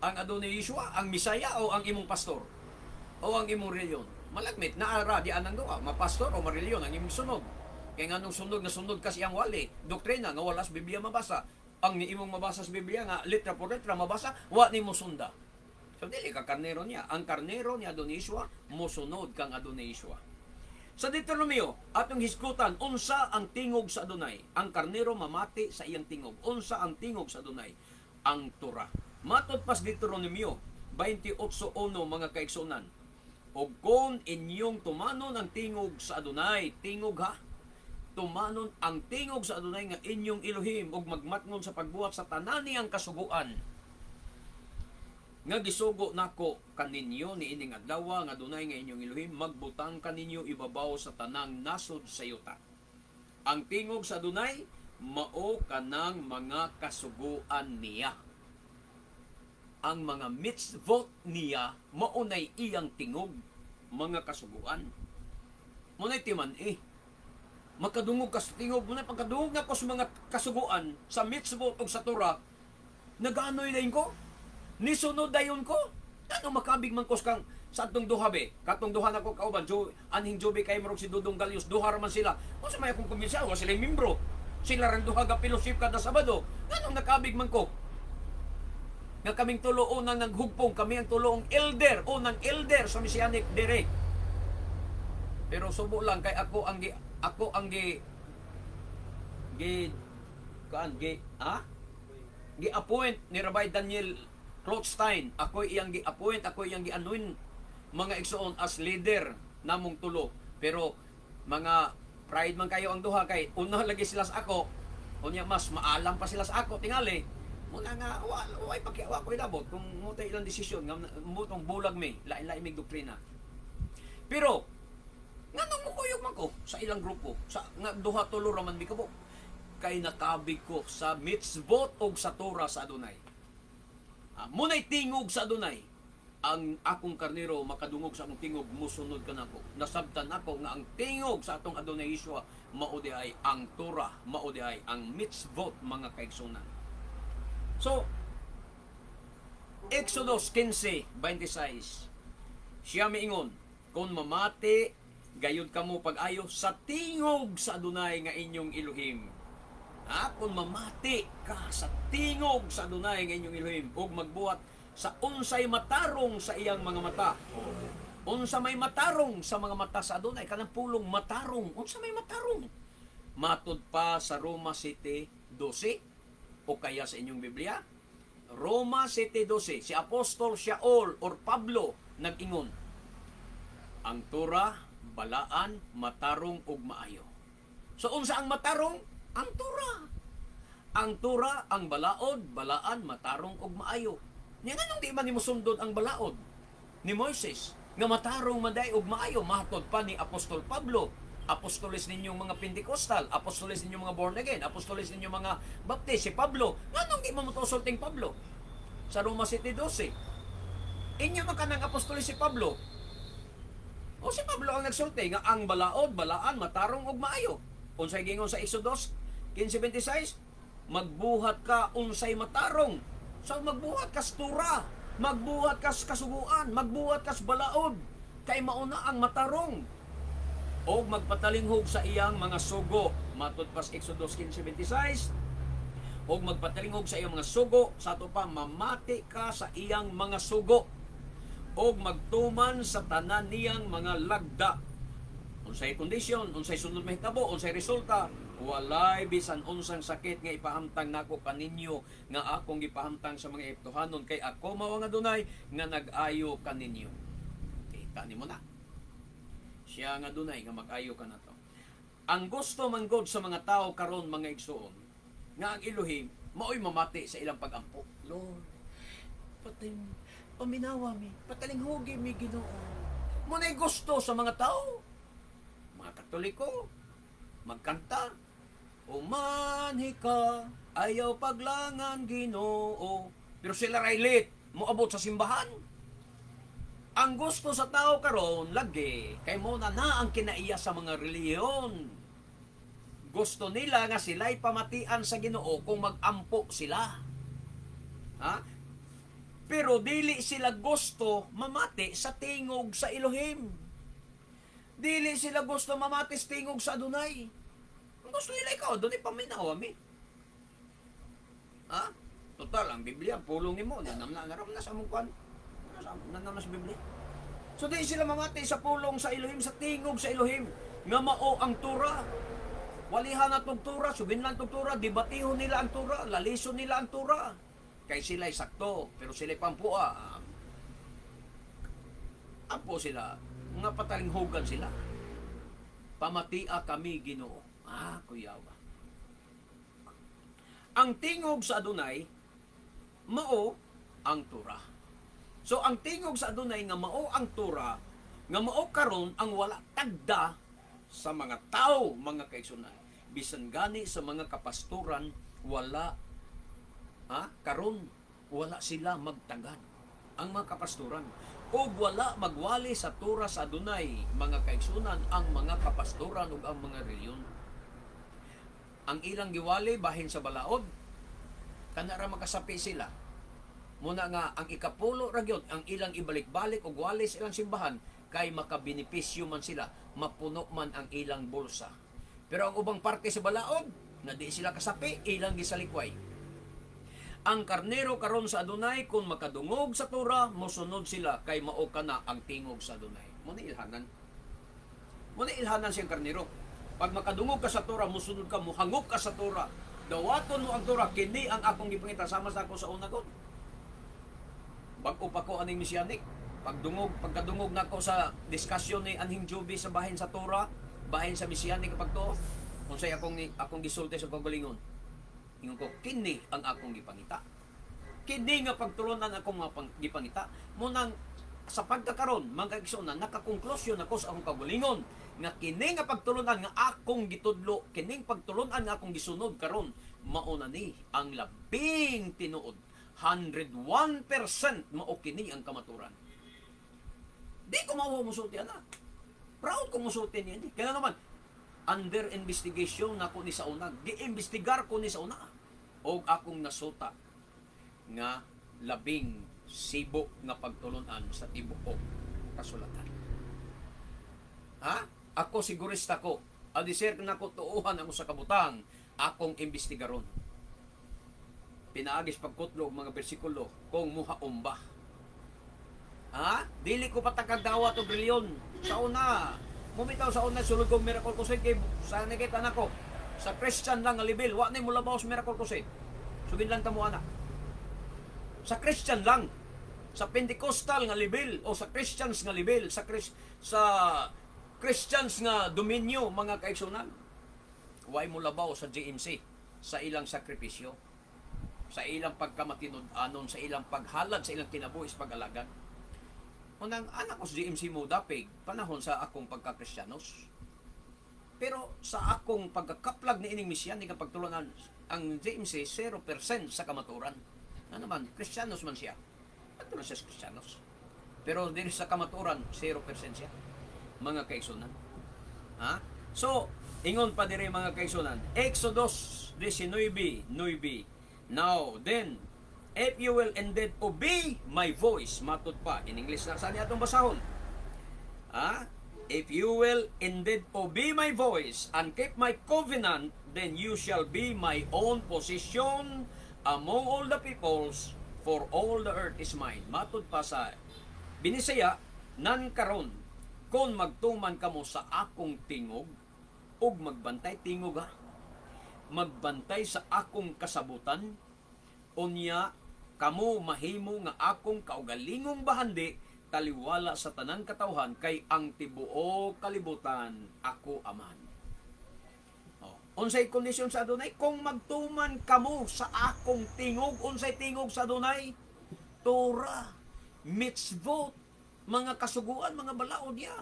Ang Adonai Yeshua, ang Misaya o ang imong pastor? O ang imong reliyon? Malagmit, naara di anang duha, mapastor o mareliyon ang imong sunod. Kaya nga nung sunod na sunod kasi ang wali, doktrina nga wala sa Biblia mabasa. Ang imong mabasa sa Biblia nga letra por letra mabasa, wa nimo sunda. So dili ka karnero niya. Ang karnero ni Adonai Yeshua, mosunod kang Adonai Yeshua. Sa Deuteronomio, atong hiskutan, unsa ang tingog sa Adonai? Ang karnero mamati sa iyang tingog. Unsa ang tingog sa Adonai? Ang Torah. Matod pas Deuteronomio 28:1 mga kaigsunan. O kung inyong tumanon ang tingog sa Adonai, tingog ha, tumanon ang tingog sa Adonai nga inyong Elohim ug magmatngon sa pagbuhat sa tanan niyang kasuguan nga gisugo nako kaninyo ni ining adlaw nga Adonai nga inyong Elohim magbutang kaninyo ibabaw sa tanang nasod sa yuta. Ang tingog sa Adonai mao kanang mga kasuguan niya. Ang mga mitzvot niya maunay iyang tingog, mga kasuguan. Munay timan makadungog ka sa tingog, munay pagkadungog na ko sa mga kasuguan sa mitzvot o sa Torah, naganoy dayon ko, nisunod dayon ko. Ano makabig man kos kang sa atong duha be, katong duha na ko kauban, anhing Joby kay marog si Dudong Galios, duha raman sila. O sa may akong kumbinsa, wa sila membro. Sila ran duha ka fellowship kada Sabado. Anong nakabig man ko? Nga kaming tulo unang naghugpong, kami ang tulo elder, unang elder sa Messianic dire. Pero subo lang kay ako ang gi-appoint ni Rabbi Daniel Rothstein. Ako iyang gi-appoint, ako iyang gi-anoint mga igsoon as leader namong tulo. Pero mga pride man kayo ang duha kay una lagi sila sa ako. Unya mas maalam pa sila sa ako tingali. Muna nga way pakiawa ko ilabot kung mo tay ilang desisyon nga mutong bulag mi, lain-lain mig doktrina. Pero nganong mo kuyog man ko sa ilang grupo sa nga duha tulo ra man mi kabo kay nakabig ko sa mitzvot og sa Torah sa Adonai. Munay tingog sa Adonai, ang akong karnero makadungog sa akong tingog, musunod ka nako. Nasabtan ako nga ang tingog sa atong Adonai Yeshua mao di ay ang Torah, mao di ay ang mitzvot, mga kaigsunan. So Exodus 15:26 siya miingon, kung mamati gayud kamo pag-ayo sa tingog sa Adonai nga inyong Elohim. Kung mamati ka sa tingog sa Adonai nga inyong Elohim ug magbuhat sa unsay matarong sa iyang mga mata. Unsa may matarong sa mga mata sa Adonai, kanang pulong matarong. Unsa may matarong? Matud pa sa Roma 7:12 o kaya sa inyong Biblia, Roma 7:12, si Apostol Shaul or Pablo nag-ingon, ang Torah balaan, matarong ug maayo. So unsa ang matarong? Ang Torah. Ang Torah, ang balaod, balaan, matarong ug maayo. Nya nganong di man nimo sundod ang balaod ni Moises nga matarong maday ug maayo, mahatod pa ni Apostol Pablo. Apostoles ninyong mga Pentecostal, apostoles ninyong mga born again, apostoles ninyong mga Baptist, si Pablo. Nganong di mo motosulting Pablo? Sa Roma 7:12. Inya man kanang apostoles si Pablo. O si Pablo ang nagsulti nga ang balaod, balaan, matarong ug maayo. Unsay gingon sa Exodus 15:26, magbuhat ka unsay matarong. So magbuhat ka sa Torah, magbuhat ka sa kasuguan, magbuhat ka sa balaod, kay mauna ang matarong. O magpatalinghog sa iyang mga sugo, matud pa sa Exodus 15:26. O magpatalinghog sa iyang mga sugo, sa ato pa mamati ka sa iyang mga sugo. O magtuman sa tanan niyang mga lagda. Unsay kondisyon, unsay sunod mahitabo, unsay resulta, walay bisan unsang sakit nga ipahamtang nako kaninyo nga akong gipahamtang sa mga Ehiptohanon, kay ako mao nga Adonai nga nag-ayo kaninyo. Kita nimo na. Siya nga Adonai nga mag-ayo ka nato. Ang gusto man gud sa mga tao karon, mga igsoon, nga ang Elohim maoy mamati sa ilang pag-ampo. Lord, paminawa mi, patalinghugi mi Ginoo. Munay gusto sa mga tao. Mga Katoliko, magkanta, umanhi ka, ayaw paglangan Ginoo. Pero sila raylit, moabot sa simbahan. Ang gusto sa tao karon lagi, kay mo na ang kinaiya sa mga reliyon. Gusto nila nga sila'y pamatian sa Ginoo kung mag-ampo sila. Pero dili sila gusto mamati sa tingog sa Elohim. Dili sila gusto mamati sa tingog sa Adonai. Ang gusto nila ikaw, doon ipaminawa mi. Total, ang Biblia, pulong ni mo, naram na sa mong kwan. Nanam na sa Biblia. So di sila mamati sa pulong sa Elohim, sa tingog sa Elohim. Nga mao ang Torah. Walihan na itong Torah, subin lang itong Torah, dibatihon nila ang Torah, lalison nila ang Torah. Kay sila'y sakto, pero sila'y pampua. Ampo sila, nga patalinghugan sila. Pamatia kami Ginoo. Kuyaw ba? Ang tingog sa adunay mao ang Torah. So ang tingog sa adunay nga mao ang Torah, nga mao karon ang wala tagda sa mga tao, mga kaigsunan. Bisan gani sa mga kapastoran wala karon wala sila magtagad ang mga kapastoran o wala magwali sa Torah sa adunay, mga kaigsunan, ang mga kapastoran ug ang mga reliyon. Ang ilang giwali bahin sa balaod, kana ra makasapi sila. Muna nga ang ikapulo ra gyud ang ilang ibalik-balik og wali sa ilang simbahan kay makabenepisyo man sila, mapuno man ang ilang bulsa. Pero ang ubang parte sa balaod, na di sila kasapi, ilang gisalikway. Ang karnero karon sa adunay kung makadungog sa Torah, mosunod sila kay mao kana ang tingog sa adunay. Muna ilhanan. Muna ilhanan siyang karnero. Pag makadungog ka sa Torah, musunod ka, muhangop ka sa Torah. Dawaton mo ang Torah, kini ang akong gipangita sama sa ako sa una ko. Bag-o pa ko aning Mesianic. Pagkadungog na ko sa diskusyon ni Anhing Juby sa bahin sa Torah, bahin sa Mesianic kapag to, kung sa'y akong gisulti sa pagalingon. Ingon ko, kini ang akong gipangita. Kini nga pagtulunan akong gipangita. Munang sa pagkakaroon, mga kaigsunan, nakakonklusyon ako sa akong kagalingon nga kini nga pagtulunan nga akong gitudlo, kining pagtulunan nga akong gisunod karon, mao na ni ang labing tinuod. 101% mao kini ang kamaturan. Di ko mao musulti ana. Proud ko musulti niya. Kaya naman under investigation na ko ni sa una, gi-investigar ko ni sa una og akong nasuta nga labing sibo nga pagtulunan sa tibuok kasulatan. Ako sigurista ko. Adisir na ko tuuhan ang sa kabutang akong imbestigaron. Pinaagis pagkutlo mga bersikulo kung muhaom ba. Dili ko patakagdawat og reliyon. Sa una, mumitaw sa una sulod kong Miracle Crusade kay sa nakita nako sa Christian lang nga level, wa ni mula bawas Miracle Crusade. Sugin lang tamo ana. Sa Christian lang, sa Pentecostal nga level o sa Christians nga level, sa Christians nga dominyo, mga kaigsunan, way mo labaw sa GMC sa ilang sakripisyo, sa ilang pagkamatinud-anon, sa ilang paghalad, sa ilang kinabuhis pag-alagad. Unang anak ko sa GMC mo dapig panahon sa akong pagka-Kristyanos. Pero sa akong pagkakaplag ni ining misyan, nga pagtulunan, ang GMC 0% sa kamaturan. Naman, Kristyanos man siya. Pagtulunan siya sa Kristyanos. Pero diri sa kamaturan, 0% siya. Mga kaigsunan. So, ingon pa diri mga kaigsunan. Exodus 19:9. Now, then, if you will indeed obey my voice, matod pa. In English na, saan atong basahon? If you will indeed obey my voice and keep my covenant, then you shall be my own possession among all the peoples, for all the earth is mine. Matod pa sa Binisaya, nan karon, kung magtuman kamo sa akong tingog, ug magbantay tingog magbantay sa akong kasabutan, unya kamo mahimo nga akong kaugalingong bahandi, taliwala sa tanang katawhan, kay ang tibuok kalibutan ako aman. Unsay kondisyon sa adunay? Kung magtuman kamo sa akong tingog, unsay tingog sa adunay? Torah, mitzvot, mga kasuguan, mga balaod niya.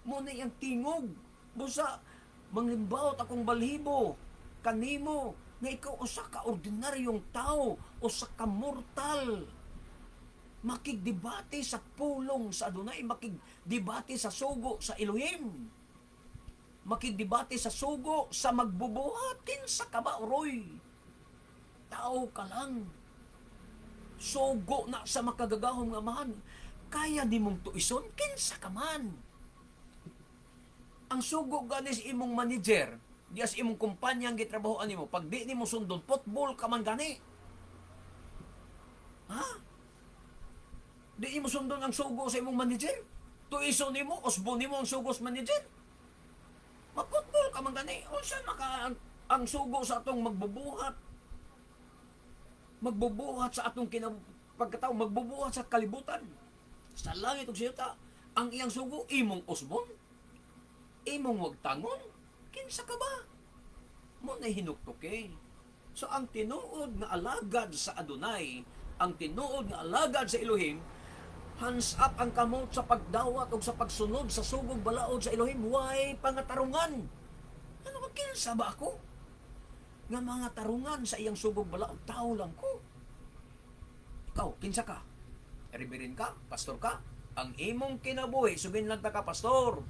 Muna yung tingog. Busa, manglimbawot akong balhibo, kanimo, na ikaw usa ka ordinaryong tao, usa ka mortal. Makigdebate sa pulong sa adunay, makigdebate sa sugo sa Elohim. Makigdebate sa sugo sa magbubuhat. Kinsa ka ba, Roy? Tao ka lang. Sugo na sa makagagahom nga man. Kaya di mong tuison, kinsa ka man. Ang sugo ganis imong manager, dias imong kumpanyang gitrabahoan nimo, pag di nimo sundon, football ka man gani. Di imo sundon ang sugo sa imong manager? Tuison nimo, usbo nimo ang sugo sa manager? Mag-football ka man gani. O siya ang sugo sa atong magbubuhat. Magbubuhat sa atong pagkatao, magbubuhat sa kalibutan. Sa langit ug siyota, ang iyang sugo imong usbon, imong wagtangon. Kinsa ka ba? mo na hinuktuki. So ang tinuod nga alagad sa Adonai, ang tinuod nga alagad sa Elohim, hands up ang kamot sa pagdawat o sa pagsunod sa sugog balaod sa Elohim. Why pangatarungan? Ano ka kinsa ba ako? Nga mga tarungan sa iyang sugog balaod, tao lang ko. Ikaw, kinsa ka? Reverend ka? Pastor ka? Ang imong kinabuhi, sugin lang ta ka, pastor.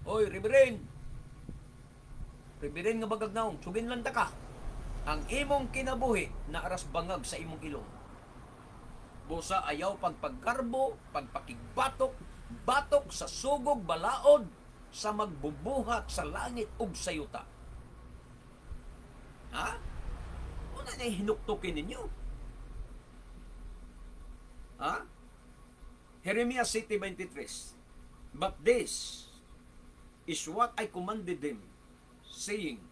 Oy, Reverend. Reverend nga bagagnaong, sugin lang ta ka. Ang imong kinabuhi na aras bangag sa imong ilong. Busa ayaw pagpagkarbo, pagpakigbatok, batok sa sugog balaod sa magbubuhat sa langit ug sa yuta. Ha? Una na hinuktukin ninyo. Ha? Jeremias 7:23. But this is what I commanded them, saying,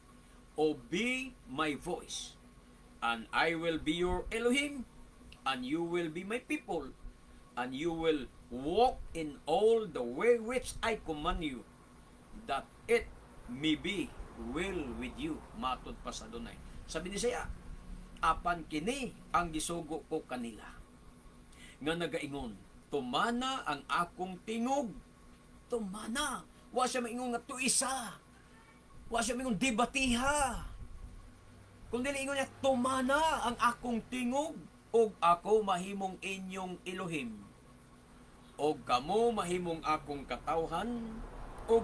obey my voice, and I will be your Elohim, and you will be my people, and you will walk in all the way which I command you, that it may be well with you. Matod pa sa Adonai. Sabi ni siya, apan kini ang gisugo ko kanila, nga nagaingon, tumana ang akong tingog. Tumana. Wa siya maingon nga tuisa. Wa siya maingon debatiha. Kung dili ingon niya, tumana ang akong tingog, og ako mahimong inyong Elohim, og kamo mahimong akong katawhan, og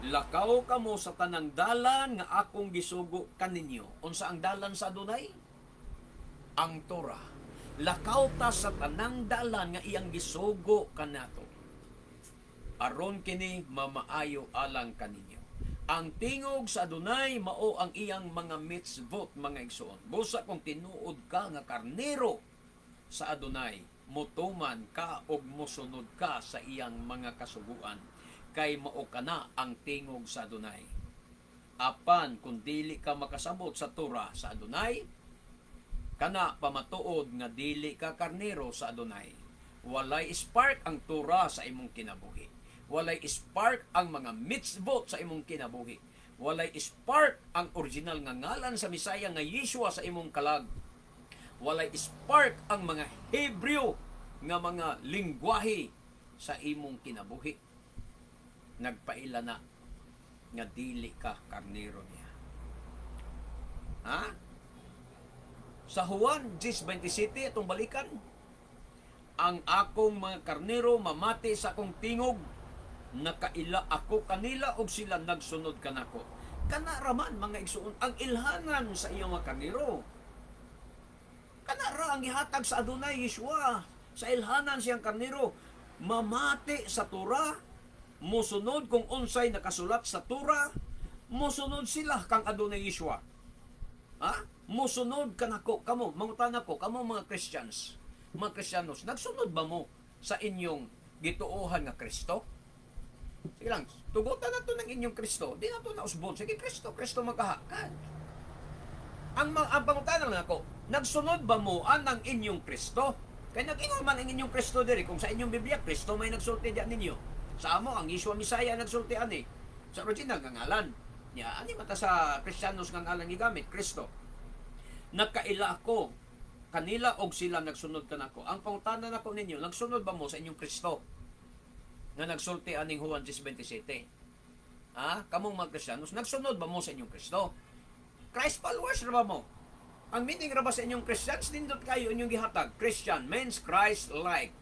lakaw kamo sa tanang dalan nga akong gisugo kaninyo. Unsa ang dalan sa Adonai? Ang Torah. Lakaw ta sa tanang dalan nga iyang gisugo kanato, aron kini mamaayo alang kaninyo. Ang tingog sa Adonai mao ang iyang mga mitzvot, mga igsoon. Busa kung tinuod ka nga karnero sa Adonai, mutuman ka og mosunod ka sa iyang mga kasuguan, kay mao kana ang tingog sa Adonai. Apan kung dili ka makasabot sa Torah sa Adonai, kana pamatuod nga dili ka karnero sa Adonai. Walay spark ang Torah sa imong kinabuhi. Walay spark ang mga mitzvot sa imong kinabuhi. Walay spark ang original nga ngalan sa Misaya nga Yeshua sa imong kalag. Walay spark ang mga Hebreo nga mga lingwahe sa imong kinabuhi. Nagpaila na nga dili ka karnero niya. Ha? Sa Juan 10:27 itong balikan, ang akong mga karnero mamati sa akong tingog, nakaila ako kanila og sila nagsunod kanako. Kana raman mga igsuon ang ilhangan sa iyong mga karnero. Kana ra ang gihatag sa Adonai Yeshua sa ilhanan siyang karnero, mamati sa Torah, mosunod kung unsay nakasulat sa Torah, mosunod sila kang Adonai Yeshua. Ha? Mosunod kanako kamo, mangutana ko kamo mga Christians, mga Kristiyanos, nagsunod ba mo sa inyong gituohan nga Kristo? Sige lang, tugutan na to ng inyong Kristo. Di na to na usbon. Sige, Kristo magkahakan. Ang pangutanan lang ako, nagsunod ba mo ang inyong Kristo? Kaya nag-ingon man ang inyong Kristo diri. Kung sa inyong Biblia, Kristo may nagsulti diyan ninyo. Sa amo, ang Yeshua Misaya nagsulti ani. Sa original nga ngalan. Niya, ani mata sa Kristiyanos nga ngalan gigamit, Kristo. Nagkaila ako kanila og sila nagsunod kanako. Ang pangutanan nako ninyo, nagsunod ba mo sa inyong Kristo? Nga nagsulti aning Juan 10:27. Kamong mga Kristiyanos, nagsunod ba mo sa inyong Kristo? Christ followers ra ba mo? Ang meaning ra ba sa inyong Christians, nindot kayo inyong gihatag. Christian means Christ-like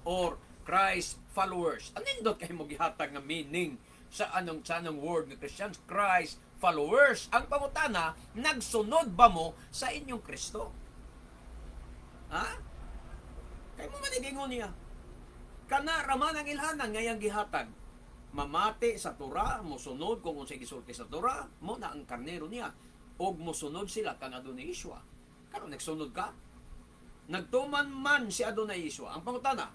or Christ followers. Ang nindot kayo mo gihatag nga meaning sa anong word nga Christians? Christ followers. Ang pangutana, nagsunod ba mo sa inyong Kristo? Kaya mo manigingon niya. Kana raman ang ilhanan ngayang gihatag. Mamati sa Torah, mosunod kung unsay gisulti sa Torah, mo na ang karnero niya. Og mosunod sila kang Adonai Yeshua. Karon nagsunod ka? Nagtuman man si Adonai Yeshua. Ang pangutana,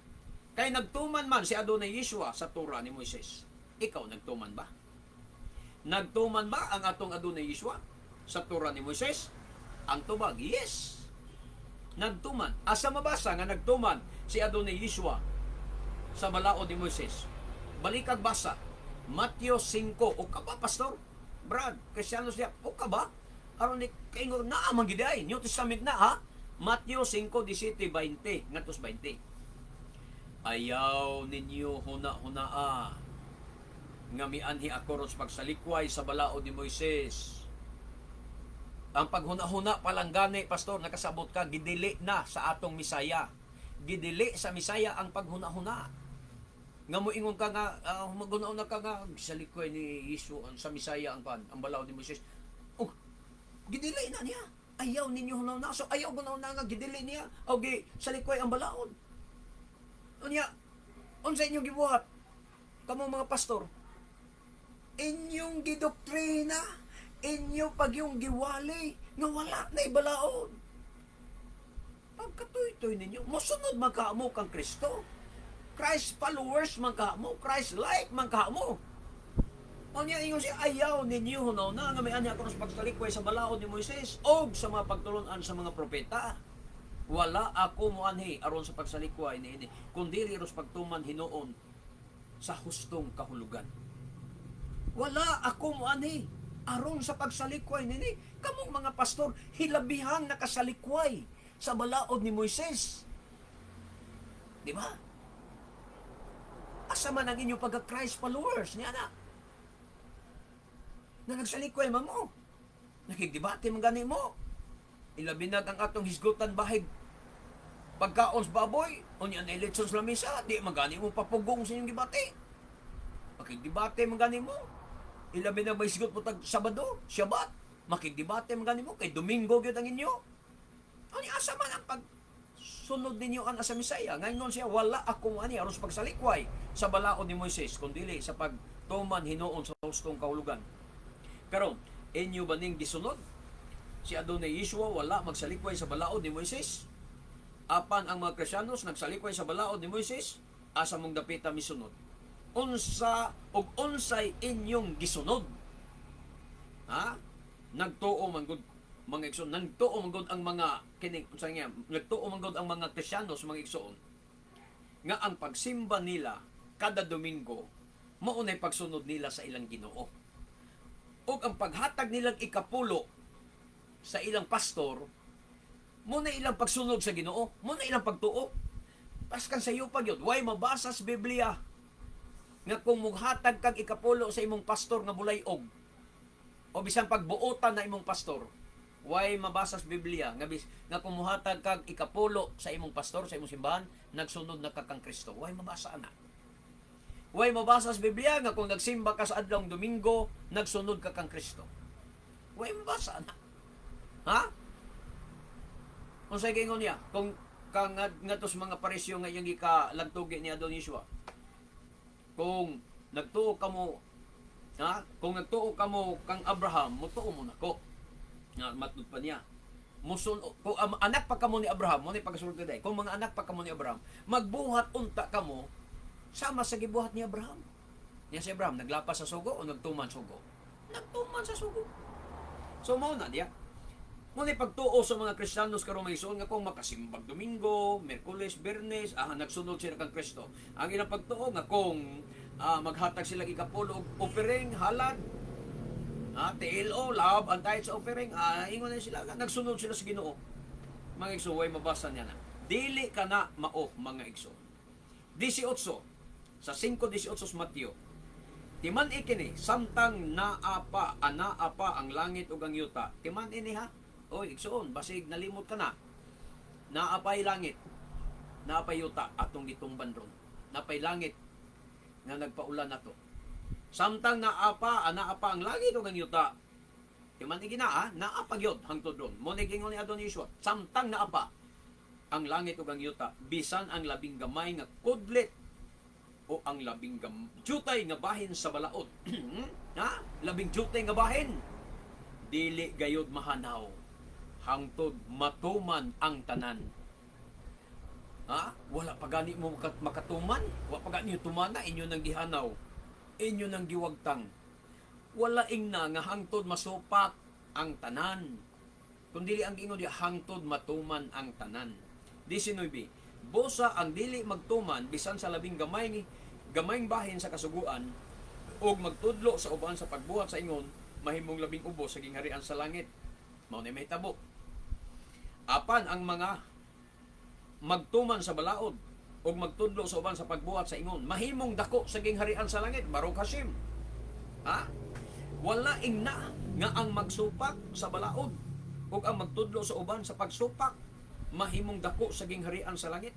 kay nagtuman man si Adonai Yeshua sa Torah ni Moises. Ikaw nagtuman ba? Nagtuman ba ang atong Adonai Yeshua sa Torah ni Moises? Ang tubag, yes. Nagtuman. Asa mabasa nga nagtuman si Adonai Yeshua sa balaod ni Moises? Balikag basa. Mateo 5. O ka ba, pastor? Brad, Kristiyanos niya. O ka ba? aron ni kaingon na man gid ay New Testament na ha. Matthew 5:17-20 ngadtos 20. Ayaw ninyo huna-hunaa nga mianhi ako ron sa pagsalikway sa balaod ni Moises. Ang paghuna-huna palang gani, pastor, nakasabot ka, gidili na sa atong Misaya. Gidili sa Misaya ang paghuna-huna. Nga mo ingon ka nga, maghuna-huna ka nga, sa likway ni Yesu, sa Misaya ang balaod ni Moises. Oh, gidili na niya. Ayaw ninyo huna-huna. So ayaw huna-huna nga, gidili niya. O sa likway ang balaod. Unya, unsa inyong gibuhat? Kamo mga pastor, inyong gidoktrina, inyo pag yung giwali, nga wala na ibalaod. Pagkatoy-toy ninyo, mosunod magkaamo kang Kristo. Christ followers magkaamo, Christ-like magkaamo. Unya, ingon siya, ayaw ninyo hunaw na, nga may anya ako sa pagtalikway sa balaod ni Moises, o sa mga pagtulunan sa mga propeta. Wala ako muanhi aron sa pagsalikway niini, kundi ros pagtuman hinuon sa hustong kahulugan. Wala ako muanhi aron sa pagsalikway niini. Kamong mga pastor hilabihang nakasalikway sa balaod ni Moises. Di ba? Asa man ang inyong pagka-Christ followers niya na? Na nagsalikway man mo. Nakigdebate man gani mo. Ilabinag ang atong hisgutan bahig pagkaon sa baboy, unya na eleksyon sa lamisa, di magani mo papugong sa inyong gibate. Makigdebate magani mo. Ilabinag may hisgot mo tag Sabado, Shabbat, makigdebate magani mo, kay Domingo gyud ang inyo. Ani asa man ang pagsunod ninyo ang asa Misaya? Ngayon siya, wala akong ani aron sa pagsalikway sa balaod ni Moises, kundi sa pagtuman hinuon sa hustong kahulugan. Karon, inyo ba ning gisunod? Si Adonai Yeshua wala magsalikway sa balaod ni Moises. Apan ang mga Kristiyanos nagsalikway sa balaod ni Moises, asa mong dapita misunod. Unsa og unsay inyong gisunod? Ha? Nagtuo man gud mga igsoon, nagtuo man gud ang mga kining unsa nga, nagtuo man gud ang mga Kristiyanos mga igsoon nga ang pagsimba nila kada Domingo mao nay pagsunod nila sa ilang Ginoo. Ug ang paghatag nilang ikapulo sa ilang pastor, muna ilang pagsunod sa Ginoo, muna ilang pagtuo. Paskan sa iyo pag yun, way mabasa sa Biblia nga kung mughatag kag ikapulo sa imong pastor nga bulayog, o bisan pagbuotan na imong pastor, way mabasa sa Biblia nga kung muhatag kag ikapulo sa imong pastor, sa imong simbahan, nagsunod na kang Kristo. Way mabasa ana. Way mabasa sa Biblia nga kung nagsimba ka sa adlong Domingo, nagsunod ka kang Kristo. Way mabasa ana. Ha? Kung sa gingon niya, kung ngadtos mga parisyo nga iyang ikalagtugi ni Adon Yeshua. Kung nagtuo kamo, ha? Kung nagtuo kamo kang Abraham, mutuo mo nako. Nga matud pa niya. Kung anak pa kamo ni Abraham, mo ni pagsulod day. Kung mga anak pa kamo ni Abraham, magbuhat unta kamo sama sa gibuhat ni Abraham. Niya si Abraham naglapas sa sugo o nagtuman sugo? Nagtuman sa sugo. So mao na diya. Muna pagtuo sa mga Kristiyanos karong may isuon nga kung makasimbag Domingo, Merkules, Biyernes, nagsunod sila kang Kristo. Ang ilang pagtuo nga kung maghatag sila ikapulo offering, halad, TLO, love, antay sa offering, ingon na sila, nagsunod sila sa Ginoo. Mga igsoon, way mabasa niya na. Dili ka na mao, mga igsoon. 18, sa 5:18 sa Mateo, timan ikini, samtang naapa ang langit ug ang yuta. Timan ini ha? Oy, igsoon, basig nalimot ka na. Naapay langit, naapay yuta, atong gitumban ron. Naapay langit, nga nagpaulan na to. Samtang naapa ang langit ug ang yuta. Timan ikina naapa gyud hangtod ron. Mo ni gingon ni Adon Yeshua, samtang naapa ang langit ug ang yuta, bisan ang labing gamay nga kudlit o ang labing jutay nga bahin sa balaod. Ha? Labing jutay nga bahin. Dili gayud mahanaw. Hangtod matuman ang tanan. Ha? Wala pa gani mo makatuman. Wala pa gani tumana. Inyo nang gihanaw. Inyo nang giwagtang. Wala ingna nga hangtod masupak ang tanan. Kundi ang ingon diya, hangtod matuman ang tanan. 19. Busa ang dili magtuman bisan sa labing gamayng bahin sa kasuguan ug magtudlo sa uban sa pagbuhat sa ingon mahimong labing ubos sa gingharian sa langit. Mao ni mahitabo. Apan ang mga magtuman sa balaod o magtudlo sa uban sa pagbuhat sa ingon, mahimong dako sa gingharian sa langit. Baruch Hashem. Ha? Wala ingna nga ang magsupak sa balaod o ang magtudlo sa uban sa pagsupak mahimong dako sa gingharian sa langit.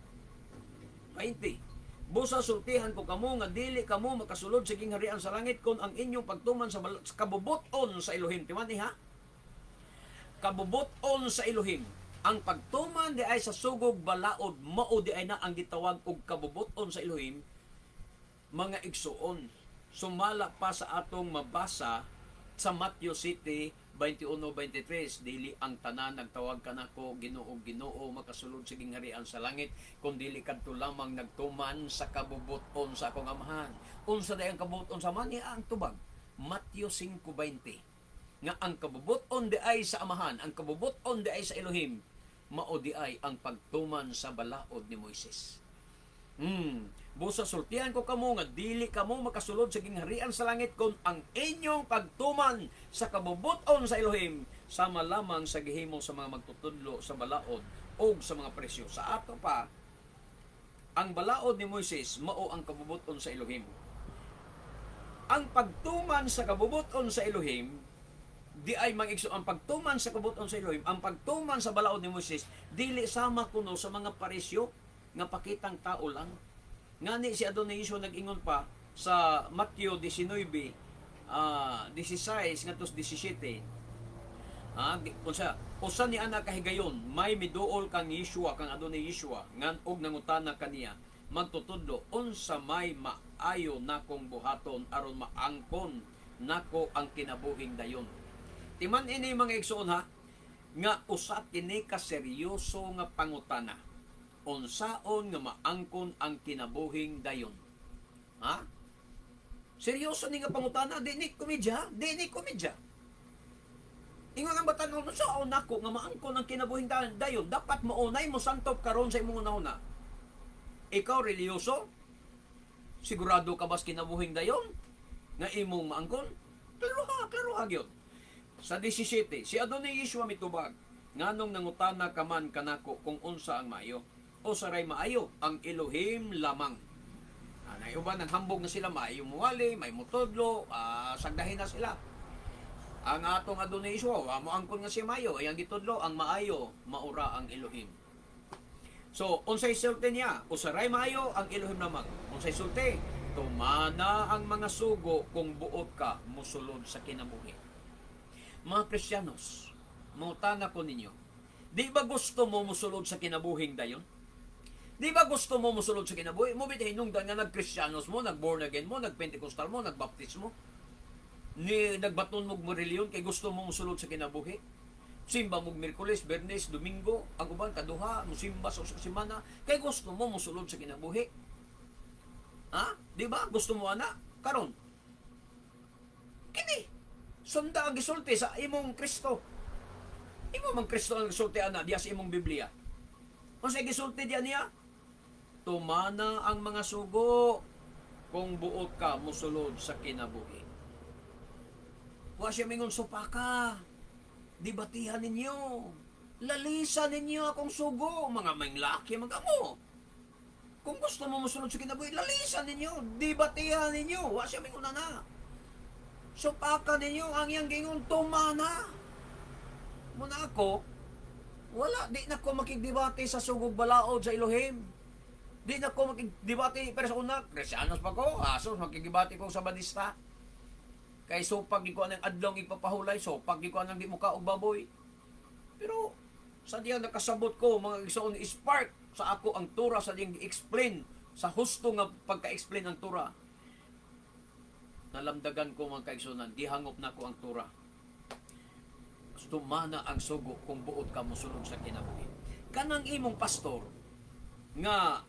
20. Busa sultihan ko kamo nga dili kamo makasulod sa gingharian sa langit kon ang inyong pagtuman sa kabubuton sa Elohim. Timani ha? Kabubuton sa Elohim. Ang pagtuman di ay sa sugog balaod, mao di ay na ang gitawag og kabubuton sa Elohim. Mga igsuon, sumala pa sa atong mabasa sa Matthew City 21-23, dili ang tanan nagtawag kanako Ginoo Ginoo makasulod sa gingharian sa langit, kun dili kadto lamang nagtuman sa kabubuton sa akong amahan. Unsa day ang kabubuton sa mani ang tubag? Matthew 5:20. Nga ang kabubuton di ay sa amahan, ang kabubuton di ay sa Elohim, mao di ay ang pagtuman sa balaod ni Moises. Busa sultihan ko kamo nga dili kamo makasulod sa gingharian sa langit kon ang inyong pagtuman sa kabubuton sa Elohim sama lamang sa gihimo sa mga magtutudlo sa balaod o sa mga presyo. Sa ato pa, ang balaod ni Moises mao ang kabubuton sa Elohim. Ang pagtuman sa kabubuton sa Elohim di ay mag-igso ang pagtuman sa kabubuton sa Elohim, ang pagtuman sa balaod ni Moises dili sama kuno sa mga paresyo nga pakitang tao lang. Ngani si Adonai nag-ingon pa sa Matthew 19, 16 ngadto 17. Usa ni ana kahigayon, may miduol kang Yeshua kang Adonai Yeshua ngan og nangutana kaniya, magtutudlo unsa may maayo nakong buhaton aron maangkon nako ang kinabuhing dayon. Timan ini mga igsoon ha, nga usa kini ka seryoso nga pangutana. Unsaon nga maangkon ang kinabuhing dayon? Ha? Seryoso ni nga pangutana, di ni komedya, di ni komedya. Ingon ang batanon, unsaon nako nga maangkon ang kinabuhing dayon? Dapat maunay mo santop karon sa imong una. Ikaw reliyoso? Sigurado ka bas kinabuhing dayon nga imong maangkon? Klaro gyud. Sa 17, si Adonai Yeshua mitubag, nganong nangutana ka man kanako kung unsa ang maayo, o saray maayo ang Elohim lamang. Anay uban nang hambog na sila, maayo muwali, may mutodlo, sagdahin na sila. Ang atong Adonai Yeshua, mo angkon nga si maayo, ay ang gitudlo, ang maayo, maura ang Elohim. So, unsay sulti niya, o saray maayo ang Elohim lamang. Unsay sulti, tumana ang mga sugo kung buot ka musulod sa kinabuhi. Mga Kristiyanos, mutana ko ninyo, di ba gusto mo musulod sa kinabuhing dayon? Di ba gusto mo musulod sa kinabuhi? Mo bitahin nung nga nag-Kristiyanos mo, nag-born again mo, nag-Pentecostal mo, nag-baptist mo, nagbaton mo reliyon kay gusto mo musulod sa kinabuhi? Simba mo Miyerkules, Bernes, Domingo, ang uban kaduha, musimba sa semana, kay gusto mo musulod sa kinabuhi? Ha? Di ba? Gusto mo ana? Karon. Kini. Sunda ang gisulti sa imong Kristo. Imo mang Kristo ang gisulti ana diya sa imong Biblia. Unsay gisulti diya niya? Tumana ang mga sugo kung buot ka musulod sa kinabuhi. Wa siya mingon supaka. Dibatihan ninyo. Lalisan ninyo akong sugo, mga manglaki magamo. Kung gusto mo musulod sa kinabuhi, lalisan ninyo, dibatihan ninyo. Wa siya mingon na. Supaka ninyo ang iyang gingon tumana. Muna ako, wala, di na ko makigdebate sa sugog balaod sa Elohim. Di na ko makigdebate, pero sa una, Kristiyanos pa ko, asos, makigdebate ko sa Badista. Kay sopag ko anang adlong ipapahulay, sopag ko anang di muka og baboy. Pero, sa diyang nakasabot ko, mga igsoon spark sa ako ang tura, sa diyang i-explain, sa husto nga pagka-explain ang tura. Nalamdagan ko mga kaigsunan, gihangop na ko ang tura. Tumana ang sugo kung buot ka musulod sa kinabuhi. Kanang imong pastor nga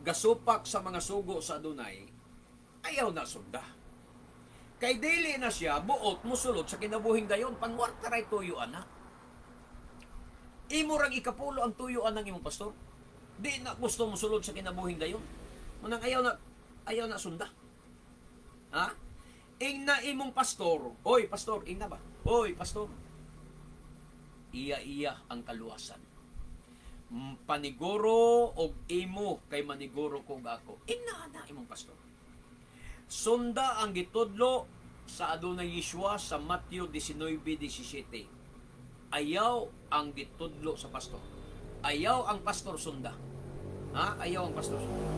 gasupak sa mga sugo sa Adonai, ayaw na sunda. Kay dili na siya buot musulod sa kinabuhing dayon, pangwarta ray tuyo anak. Imo rang ikapulo ang tuyo anang imong pastor. Di na gusto musulod sa kinabuhing dayon. Manang ayaw na sunda. Ha? Ingna imong pastor. Oy, pastor, ingna ba? Oy, pastor. iya ang kaluwasan. Paniguro og imo kay maniguro kog ako. Inana imong pastor. Sunda ang gitudlo sa adunay Yeshua sa Matthew 19:17. Ayaw ang gitudlo sa pastor. Ayaw ang pastor sunda. Ha? Ayaw ang pastor sunda.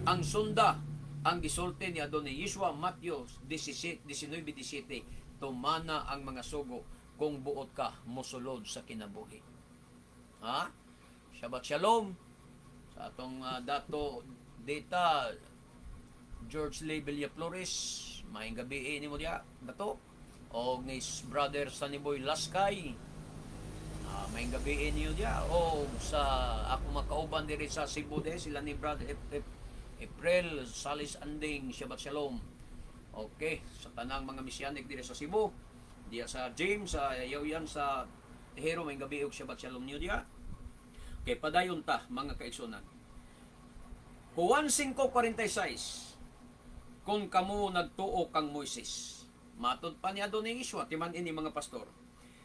Ang sunda ang gisulti ni adunay Yeshua Matthew 19:17. Tumana ang mga sugo kung buot ka mosulod sa kinabuhi. Ha? Shabbat Shalom sa atong dato data George Lee Villaflores, maayong gabi ni mo diya dato, o ni brother Saniboy Laskay, maayong gabi niyo diya, o sa ako makauban diri sa Cebu de sila ni brother April Salis Anding, Shabbat Shalom. Okay, sa tanang mga misyanik diri sa Cebu, diya sa James, sa Yawian, sa Tehero, maayong gabi og Shabbat Shalom niyo diya. Okay, padayon ta mga kaigsunan. Juan 5:46. Kung kamo nagtuo kang Moises, matod pa niya doon ni Yeshua, timan ini mga pastor,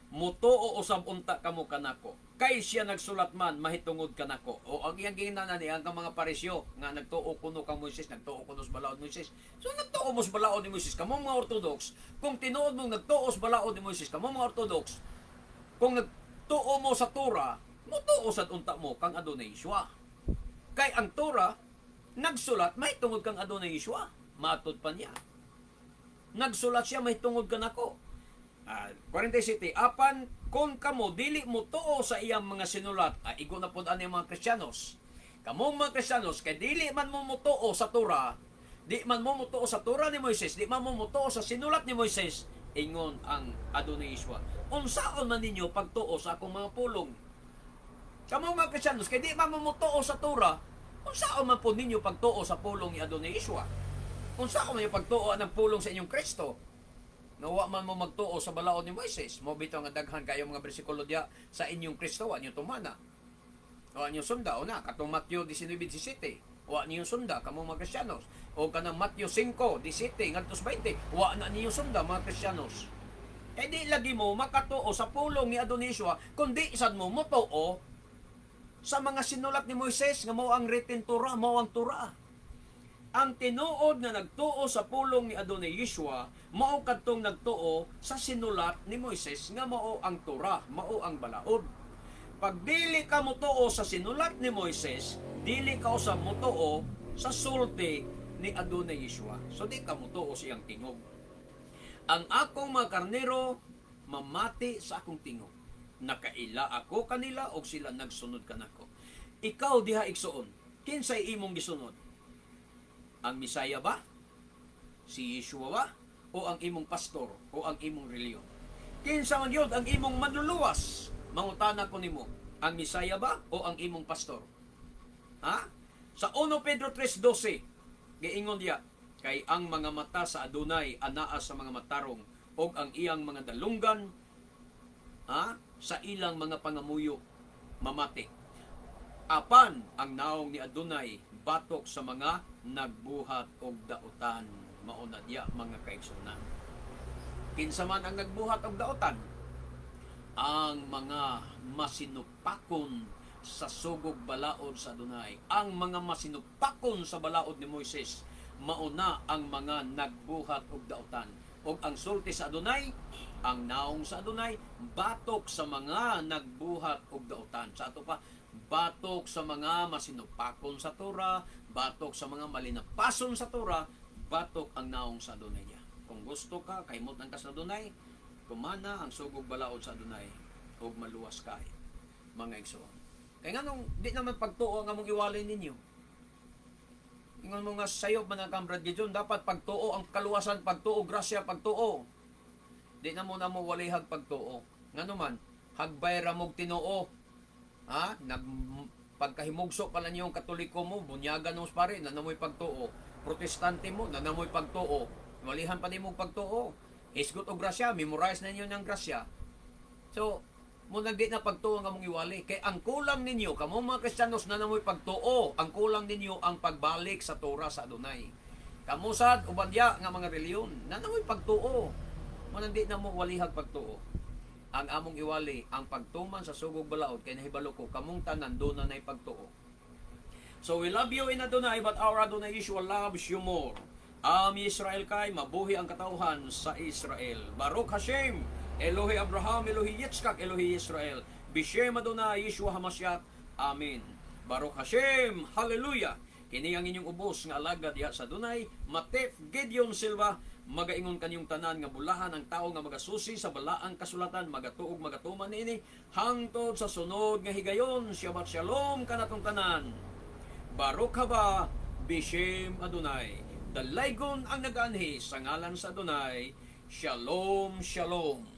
mutuo usab unta kamo kanako, kay siya nagsulat man mahitungod kanako. O ang iyang ginana ni ang mga parisyo nga nagtuo kuno kang Moises, nagtuo kuno sa balaod ni Moises. So nagtuo mo sa balaod ni Moises, kamo mga Orthodox, kung tinuod mo nagtuo sa balaod ni Moises, kamo mga Orthodox, kung nagtuo mo sa Torah, mutuo sa unta mo kang Adonai Yeshua. Kay ang Torah nagsulat mahitungod kang Adonai Yeshua. Matod pa niya. Nagsulat siya mahitungod ka nako. 47. Apan kung kamo dili mo tuo sa iyang mga sinulat, igo na pud ani mga Kristiyanos. Kamong mga Kristiyanos kay dili man mo mutuo sa Torah, di man mo mutuo sa Torah ni Moises, di man mo mutuo sa sinulat ni Moises, ingon ang Adonai Yeshua. Unsaon man ninyo pagtuo sa akong mga pulong? Kamong mga Kristiyanos kay di man mo mutuo sa Torah, unsaon man po ninyo pagtuo sa pulong ni Adonai Yeshua? Unsaon man yung pagtuo ng pulong sa inyong Kristo? Nawa man mo magtuo sa balaod ni Moises, mo bitaw nga daghan kayo mga bersikulo diya sa inyong Kristo, wa niyo tumana. Wa niyo sunda o na katong Matthew 19:17. Wa niyo sunda kamo mga Kristiyanos. O kanang Matthew 5:17 ngadtos 20, wa na niyo sunda mga Kristiyanos. Eh di lagi mo makatuo sa pulong ni Adonai Yeshua kundi isad mo motuo sa mga sinulat ni Moises nga mao ang written Torah, mao ang Torah. Ang tinuod na nagtuo sa pulong ni Adonai Yeshua, mao kadtong nagtuo sa sinulat ni Moises nga mao ang Torah, mao ang balaod. Pag dili ka motuo sa sinulat ni Moises, dili ka usab motuo sa sulti ni Adonai Yeshua. So di ka motuo siyang tingog. Ang akong mga karnero mamati sa akong tingog. Nakaila ako kanila o sila nagsunod kanako. Ikaw diha igsuon, kinsay imong gisunod? Ang Misaya ba? Si Yeshua ba? O ang imong pastor? O ang imong reliyon? Kinsa man yun ang imong manluluwas? Mangutana ko nimo, ang Misaya ba? O ang imong pastor? Ha? Sa 1 Pedro 3:12, giingon diya, kay ang mga mata sa Adonai anaa sa mga matarong, o ang iyang mga dalunggan, sa ilang mga pangamuyo mamati. Apan ang naong ni Adonai batok sa mga nagbuhat og daotan. Mauna diya mga kaigsunan. Kinsa man ang nagbuhat og daotan? Ang mga masinupakon sa sugog balaod sa Adonai. Ang mga masinupakon sa balaod ni Moises, mauna ang mga nagbuhat og daotan. Og ang sulti sa Adonai, ang naong sa Adonai, batok sa mga nagbuhat og daotan. Sa ato pa, batok sa mga masinupakon sa Torah, batok sa mga malinapason sa Torah, batok ang naong sa Adonai niya. Kung gusto ka, kaymutan ka sa Adonai, kumana ang sugog balaod sa Adonai, og maluwas ka, mga igsoon. Kaya nga nung, di naman pagtuo ang among iwalay ninyo. Ingon mo nga sayo man ang Kambrad Gideon, dapat pagtuo ang kaluwasan, pagtuo, grasya, pagtuo. Di na mo walihag pagtuo. Nga naman, hagbay ramog tinuo. Pagkahimugso pala niyong katoliko mo, bunyagan mo pare, nanamoy pagtuo. Protestante mo, nanamoy pagtuo. Walihan pa nimong pagtuo. Hisgot o grasya, memorize na niyo ng grasya. So, muna di na pagtuo nga mong iwali. Kaya ang kulang ninyo, kamong mga Kristiyanos na namoy pagtuo, ang kulang ninyo ang pagbalik sa Torah sa Adonai. Kamusad, ubandya nga mga reliyon, na namoy pagtuo. Muna di na mo walihag pagtuo. ang among iwali ang pagtuman sa sugog balaod kay nahibalo ko kamong tanan do na nay pagtuo. So we love you in Adonai, but our Adonai Yeshua loves you more. Israel kay mabuhi ang katauhan sa Israel. Baruch Hashem, Elohi Abraham, Elohi Yitzchak, Elohi Israel. Bishem Adonai Yeshua HaMashiach. Amen. Baruch Hashem, Hallelujah. Kini ang inyong ubos nga alagad diha sa Adonai, Matef Gideon Silva. Magaingon kanyong tanan nga bulahan ang tao nga magasusi sa balaang kasulatan, magatuog magatuman niini hangtod sa sunod nga higayon. Shabbat Shalom kanatong tanan. Baruch haba Bishem Adonai. Dalaygon ang nag-anhi sa ngalan sa Adonai. Shalom, Shalom.